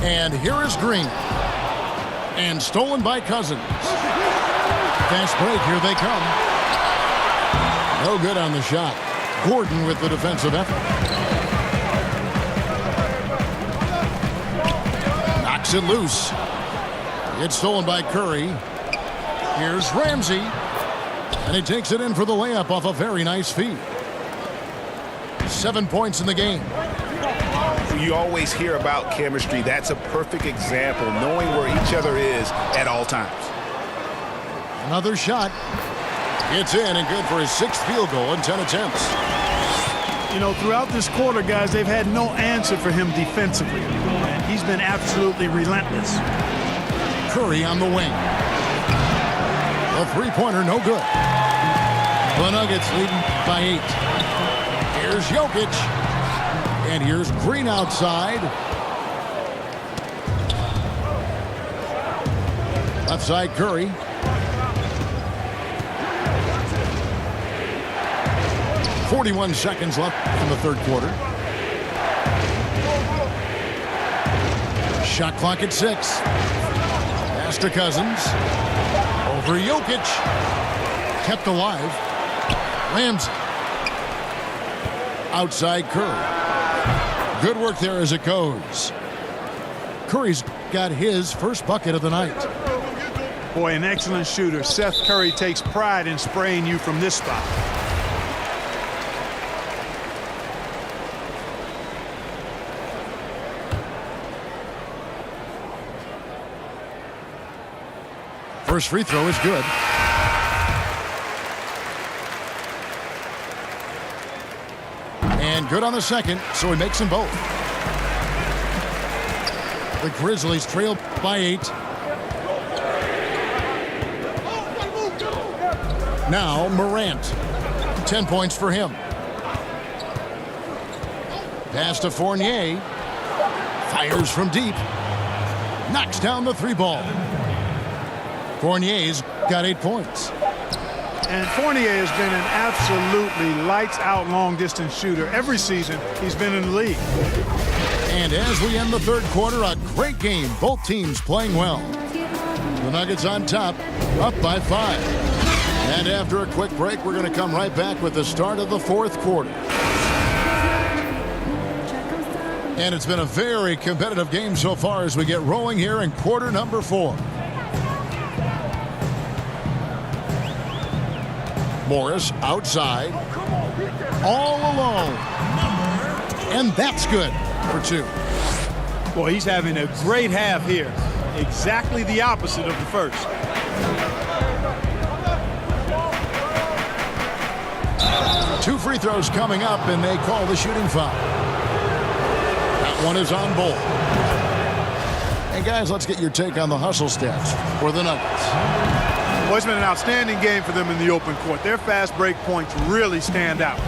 S2: And here is Green. And stolen by Cousins. Fast break, here they come. No good on the shot. Gordon with the defensive effort. Knocks it loose. It's stolen by Curry. Here's Ramsey. And he takes it in for the layup off a very nice feed. 7 points in the game.
S6: You always hear about chemistry. That's a perfect example, knowing where each other is at all times.
S2: Another shot. It's in and good for his 6th field goal in 10 attempts.
S3: You know, throughout this quarter, guys, they've had no answer for him defensively. And he's been absolutely relentless.
S2: Curry on the wing. A 3-pointer, no good. The Nuggets leading by 8. Here's Jokic. And here's Green outside. Left side, Curry. .41 seconds left in the third quarter. Shot clock at 6. Pass to Cousins. Over Jokic. Kept alive. Ramsey. Outside Curry. Good work there as it goes. Curry's got his first bucket of the night.
S3: Boy, an excellent shooter. Seth Curry takes pride in spraying you from this spot.
S2: First free throw is good. And good on the second, so he makes them both. The Grizzlies trail by 8. Now Morant. 10 points for him. Pass to Fournier. Fires from deep. Knocks down the 3-ball. Fournier's got 8 points.
S3: And Fournier has been an absolutely lights-out long-distance shooter. Every season he's been in the league.
S2: And as we end the third quarter, a great game. Both teams playing well. The Nuggets on top, up by 5. And after a quick break, we're going to come right back with the start of the fourth quarter. And it's been a very competitive game so far as we get rolling here in quarter number 4. Morris outside, all alone, and that's good for 2.
S3: Boy, he's having a great half here. Exactly the opposite of the first.
S2: Two free throws coming up, and they call the shooting foul. That one is on Bull. And guys, let's get your take on the hustle stats for the Nuggets.
S3: Well, it's been an outstanding game for them in the open court. Their fast break points really stand out.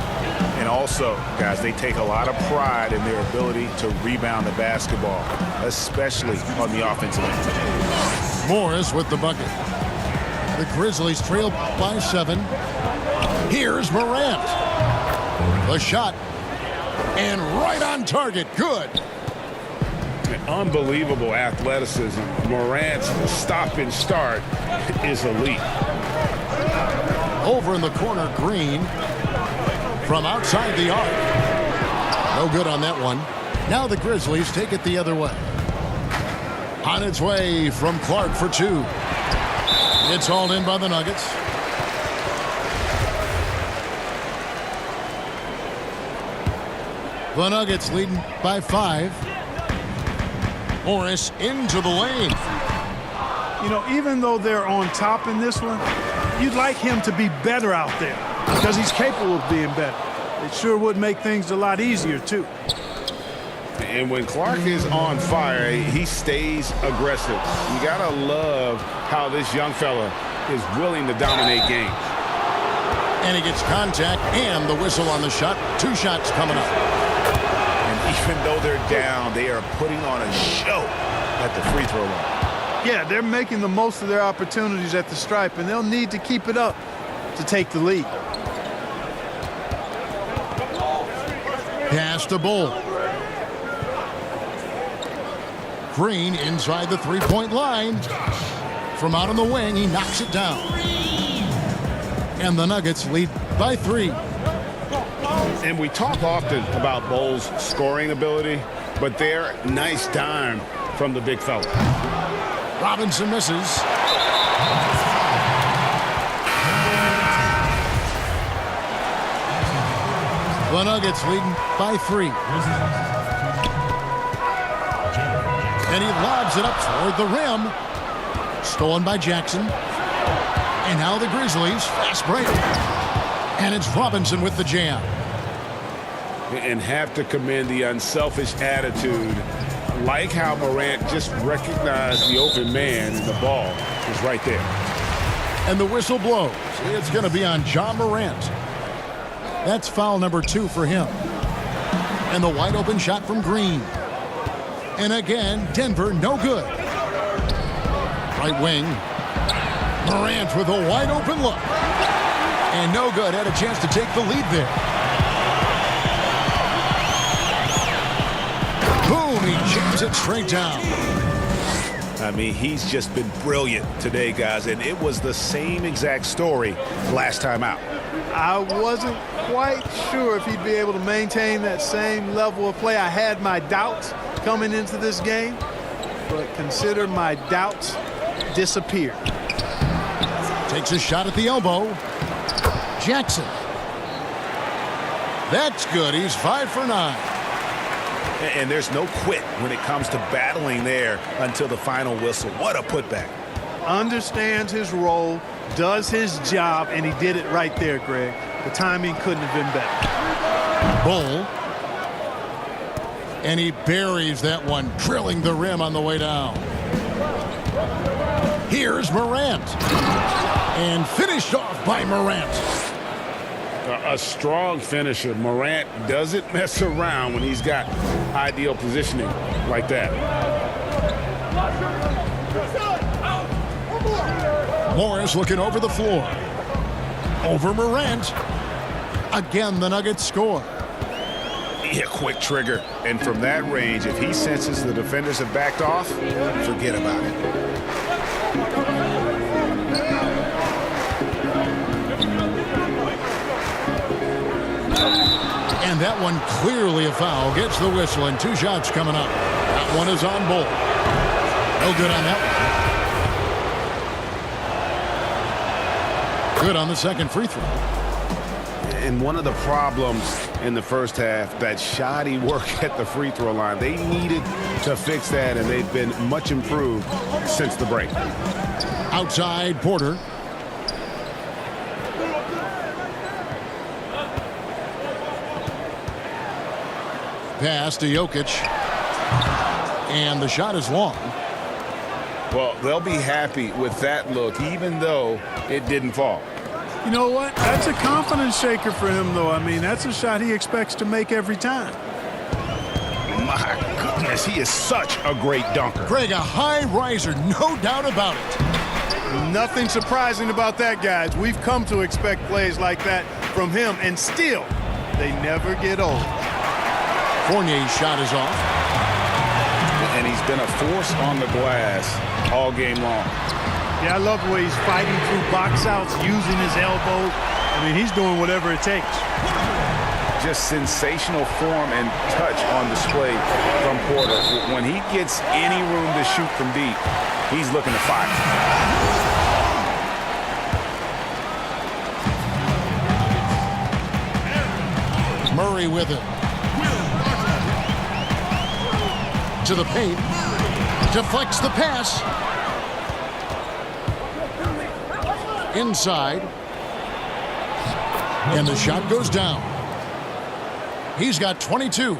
S6: And also, guys, they take a lot of pride in their ability to rebound the basketball, especially on the offensive end.
S2: Morris with the bucket. The Grizzlies trail by 7. Here's Morant. The shot. And right on target. Good.
S6: Unbelievable athleticism. Morant's stop and start is elite.
S2: Over in the corner, Green. From outside the arc. No good on that one. Now the Grizzlies take it the other way. On its way from Clark for 2. It's hauled in by the Nuggets. The Nuggets leading by 5. Morris into the lane.
S3: You know, even though they're on top in this one, you'd like him to be better out there because he's capable of being better. It sure would make things a lot easier, too.
S6: And when Clark is on fire, he stays aggressive. You got to love how this young fella is willing to dominate games.
S2: And he gets contact and the whistle on the shot. 2 shots coming up.
S6: Even though they're down, they are putting on a show at the free throw line.
S3: Yeah, they're making the most of their opportunities at the stripe, and they'll need to keep it up to take the lead.
S2: Pass to Bull. Green inside the 3-point line. From out on the wing, he knocks it down. And the Nuggets lead by 3.
S6: And we talk often about Bull's scoring ability, but they're nice dime from the big fella.
S2: Robinson misses. The Nuggets leading by 3. And he lobs it up toward the rim. Stolen by Jackson. And now the Grizzlies fast break. And it's Robinson with the jam.
S6: And have to commend the unselfish attitude. Like how Morant just recognized the open man and the ball is right there.
S2: And the whistle blows. It's going to be on John Morant. That's foul number 2 for him. And the wide open shot from Green. And again, Denver no good. Right wing. Morant with a wide open look. And no good. Had a chance to take the lead there. Boom, he jams it straight down.
S6: I mean, he's just been brilliant today, guys, and it was the same exact story last time out.
S3: I wasn't quite sure if he'd be able to maintain that same level of play. I had my doubts coming into this game, but consider my doubts disappeared.
S2: Takes a shot at the elbow. Jackson. That's good. He's 5 for 9.
S6: And there's no quit when it comes to battling there until the final whistle. What a putback.
S3: Understands his role, does his job, and he did it right there, Greg. The timing couldn't have been better.
S2: Bull. And he buries that one, drilling the rim on the way down. Here's Morant. And finished off by Morant.
S6: A strong finisher. Morant doesn't mess around when he's got ideal positioning like that.
S2: Morris looking over the floor. Over Morant. Again, the Nuggets score.
S6: Yeah, quick trigger. And from that range, if he senses the defenders have backed off, forget about it.
S2: And that one clearly a foul. Gets the whistle, and 2 shots coming up. That one is on Bull. No good on that one. Good on the second free throw.
S6: And one of the problems in the first half, that shoddy work at the free throw line. They needed to fix that, and they've been much improved since the break.
S2: Outside, Porter. Pass to Jokic. And the shot is long.
S6: Well, they'll be happy with that look, even though it didn't fall.
S3: You know what? That's a confidence shaker for him, though. I mean, that's a shot he expects to make every time.
S6: My goodness, he is such a great dunker.
S2: Greg, a high riser, no doubt about it.
S3: Nothing surprising about that, guys. We've come to expect plays like that from him, and still, they never get old.
S2: Fournier's shot is off.
S6: And he's been a force on the glass all game long.
S3: Yeah, I love the way he's fighting through box outs, using his elbow. I mean, he's doing whatever it takes.
S6: Just sensational form and touch on display from Porter. When he gets any room to shoot from deep, he's looking to fire.
S2: Murray with it. To the paint. Deflects the pass. Inside. And the shot goes down. He's got 22.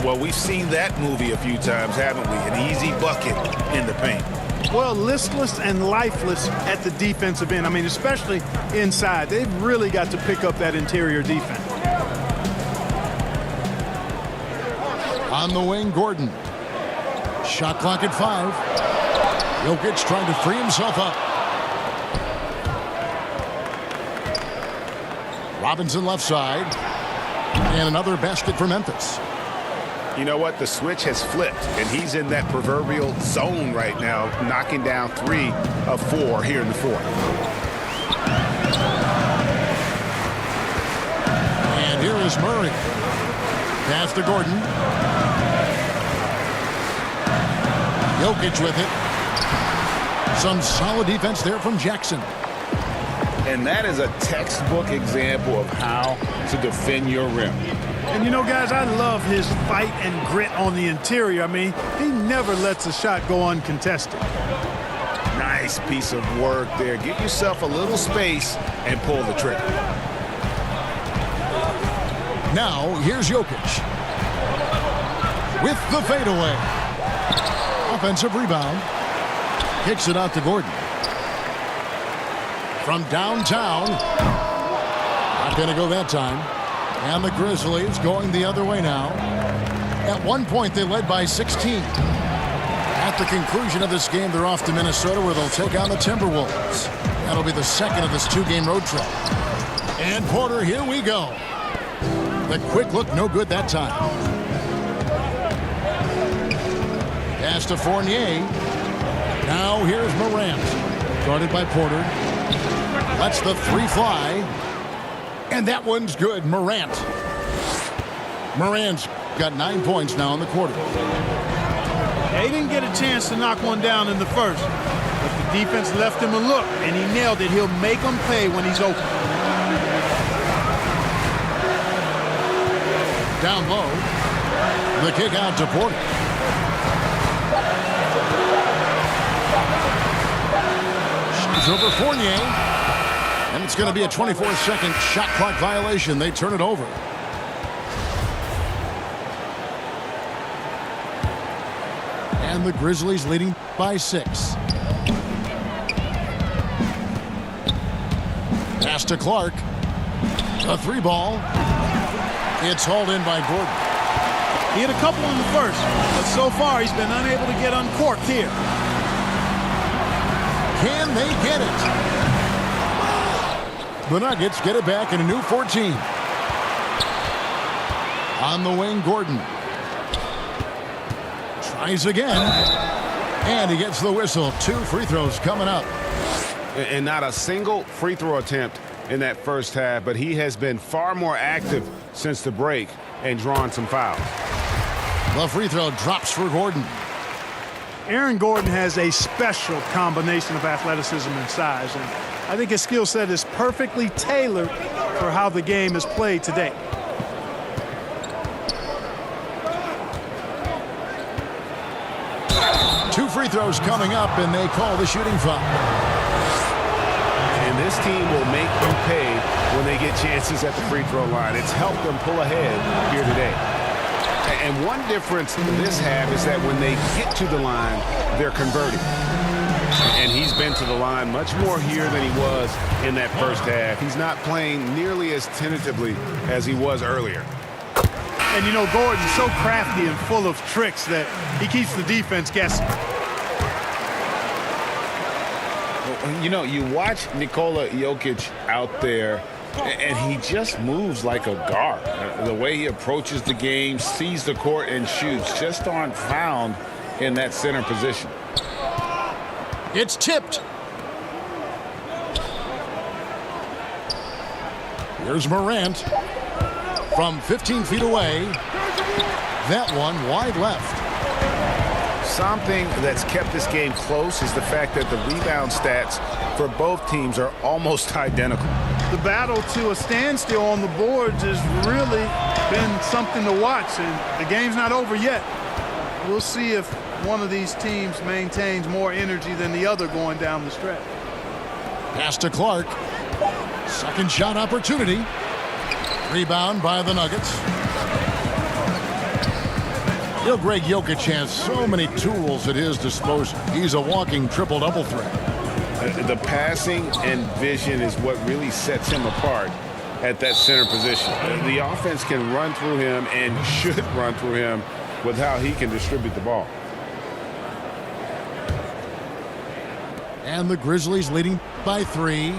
S6: Well, we've seen that movie a few times, haven't we? An easy bucket in the paint.
S3: Well, listless and lifeless at the defensive end. I mean, especially inside. They've really got to pick up that interior defense.
S2: On the wing, Gordon. Shot clock at 5. Jokic trying to free himself up. Robinson left side. And another basket for Memphis.
S6: You know what? The switch has flipped, and he's in that proverbial zone right now, knocking down 3 of 4 here in the fourth.
S2: And here is Murray. Pass to Gordon. Jokic with it. Some solid defense there from Jackson.
S6: And that is a textbook example of how to defend your rim.
S3: And you know, guys, I love his fight and grit on the interior. I mean, he never lets a shot go uncontested.
S6: Nice piece of work there. Get yourself a little space and pull the trigger.
S2: Now, here's Jokic. With the fadeaway. Offensive rebound. Kicks it out to Gordon. From downtown. Not going to go that time. And the Grizzlies going the other way now. At one point, they led by 16. At the conclusion of this game, they're off to Minnesota, where they'll take on the Timberwolves. That'll be the second of this 2-game road trip. And Porter, here we go. The quick look, no good that time. Pass to Fournier. Now here's Morant. Guarded by Porter. Lets the three fly. And that one's good. Morant's got 9 points now in the quarter.
S3: They didn't get a chance to knock one down in the first. But the defense left him a look, and he nailed it. He'll make them pay when he's open.
S2: Down low. The kick out to Porter. Shoots over Fournier. And it's going to be a 24-second shot clock violation. They turn it over. And the Grizzlies leading by 6. Pass to Clark. A three ball. It's hauled in by Gordon.
S3: He had a couple in the first, but so far he's been unable to get uncorked here.
S2: Can they get it? The Nuggets get it back in a new 14. On the wing, Gordon. Tries again. And he gets the whistle. 2 free throws coming up.
S6: And not a single free throw attempt in that first half, but he has been far more active since the break and drawn some fouls.
S2: The free throw drops for Gordon.
S3: Aaron Gordon has a special combination of athleticism and size, and I think his skill set is perfectly tailored for how the game is played today.
S2: Two free throws coming up, and they call the shooting foul.
S6: And this team will make you pay when they get chances at the free throw line. It's helped them pull ahead here today. And one difference this half is that when they get to the line, they're converting. And he's been to the line much more here than he was in that first half. He's not playing nearly as tentatively as he was earlier.
S3: And, you know, Gordon's so crafty and full of tricks that he keeps the defense guessing.
S4: You know, you watch Nikola Jokic out there, and he just moves like a guard. The way he approaches the game, sees the court, and shoots just aren't found in that center position.
S2: It's tipped. Here's Morant. From 15 feet away. That one wide left.
S6: Something that's kept this game close is the fact that the rebound stats for both teams are almost identical.
S3: The battle to a standstill on the boards has really been something to watch, and the game's not over yet. We'll see if one of these teams maintains more energy than the other going down the stretch.
S2: Pass to Clark. Second shot opportunity. Rebound by the Nuggets. You know, Greg Jokic has so many tools at his disposal. He's a walking triple-double threat.
S6: The passing and vision is what really sets him apart at that center position. The offense can run through him and should run through him with how he can distribute the ball.
S2: And the Grizzlies leading by 3.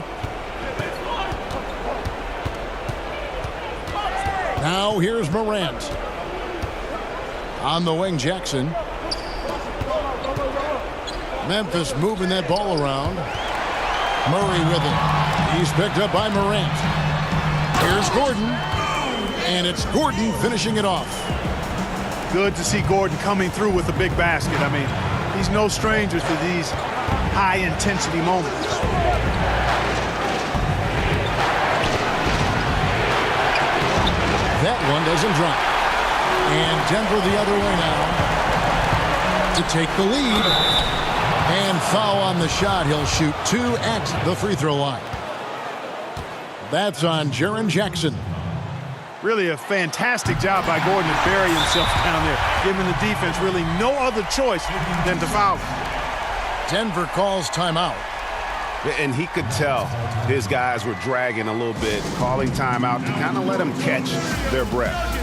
S2: Now here's Morant. On the wing, Jackson. Memphis moving that ball around. Murray with it. He's picked up by Morant. Here's Gordon. And it's Gordon finishing it off.
S3: Good to see Gordon coming through with a big basket. I mean, he's no stranger to these high-intensity moments.
S2: That one doesn't drop. And Denver the other way now to take the lead. And foul on the shot. He'll shoot 2 at the free throw line. That's on Jaren Jackson.
S3: Really a fantastic job by Gordon to bury himself down there, giving the defense really no other choice than to foul him.
S2: Denver calls timeout.
S6: And he could tell his guys were dragging a little bit, calling timeout to kind of let them catch their breath.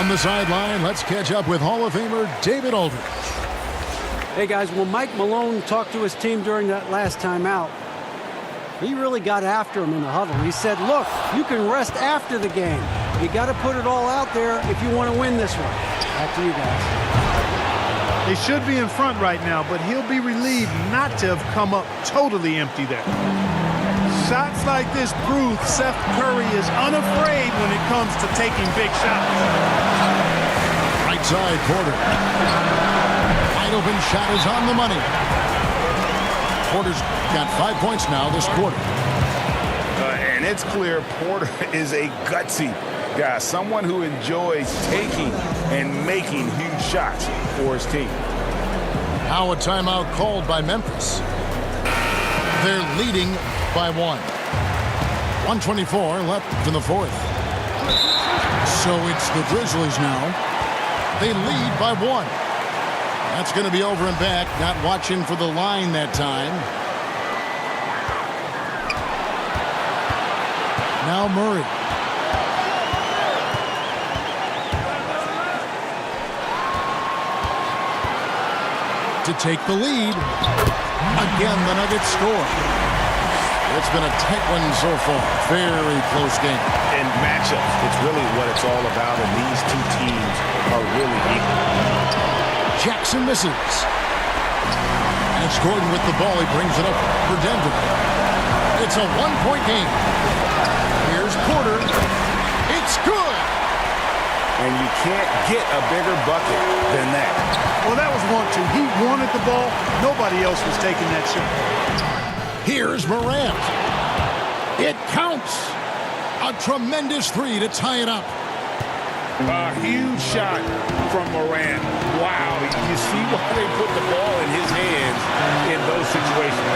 S2: From the sideline, let's catch up with Hall of Famer David Aldridge.
S5: Hey, guys, when Mike Malone talked to his team during that last timeout, he really got after him in the huddle. He said, look, you can rest after the game. You got to put it all out there if you want to win this one. Back to you guys.
S3: They should be in front right now, but he'll be relieved not to have come up totally empty there. Shots like this prove Seth Curry is unafraid when it comes to taking big shots.
S2: Right side, Porter. Wide open shot is on the money. Porter's got 5 points now this quarter.
S6: And it's clear Porter is a gutsy guy, someone who enjoys taking and making huge shots for his team.
S2: Now a timeout called by Memphis. They're leading by 1. 1:24 left in the fourth. So it's the Grizzlies now. They lead by 1. That's going to be over and back. Not watching for the line that time. Now Murray. To take the lead. Again, the Nuggets score. It's been a tight one so far. Very close game.
S6: In matchups, it's really what it's all about, and these two teams are really equal.
S2: Jackson misses. And it's Gordon with the ball. He brings it up for Denver. It's a 1-point game. Here's Porter. It's good.
S6: And you can't get a bigger bucket than that.
S3: Well, that was 1-2. He wanted the ball. Nobody else was taking that shot.
S2: Here's Morant. It counts. A tremendous 3 to tie it up.
S6: A huge shot from Morant. Wow, you see why they put the ball in his hands in those situations.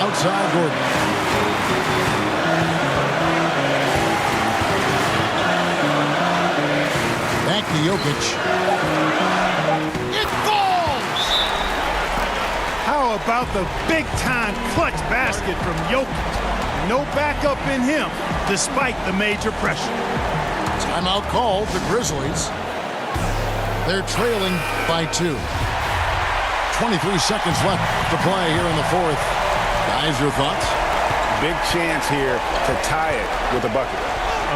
S2: Outside Gordon. Back to Jokic. It falls!
S3: How about the big-time clutch basket from Jokic? No backup in him, despite the major pressure.
S2: Timeout called the Grizzlies. They're trailing by 2. 23 seconds left to play here in the fourth. Guys, your thoughts?
S6: Big chance here to tie it with a bucket.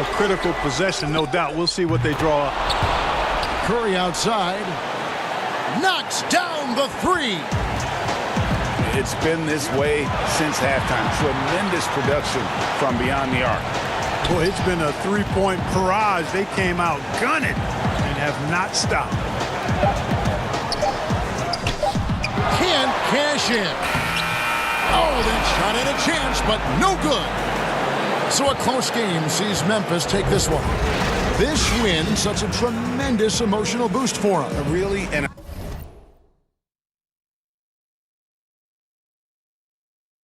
S3: A critical possession, no doubt. We'll see what they draw up.
S2: Curry outside. Knocks down the 3.
S6: It's been this way since halftime. Tremendous production from beyond the arc.
S3: Boy, it's been a three-point barrage. They came out gunning and have not stopped.
S2: Can't cash in. Oh, that shot had a chance, but no good. So a close game sees Memphis take this one. This win, such a tremendous emotional boost for them.
S6: Really, and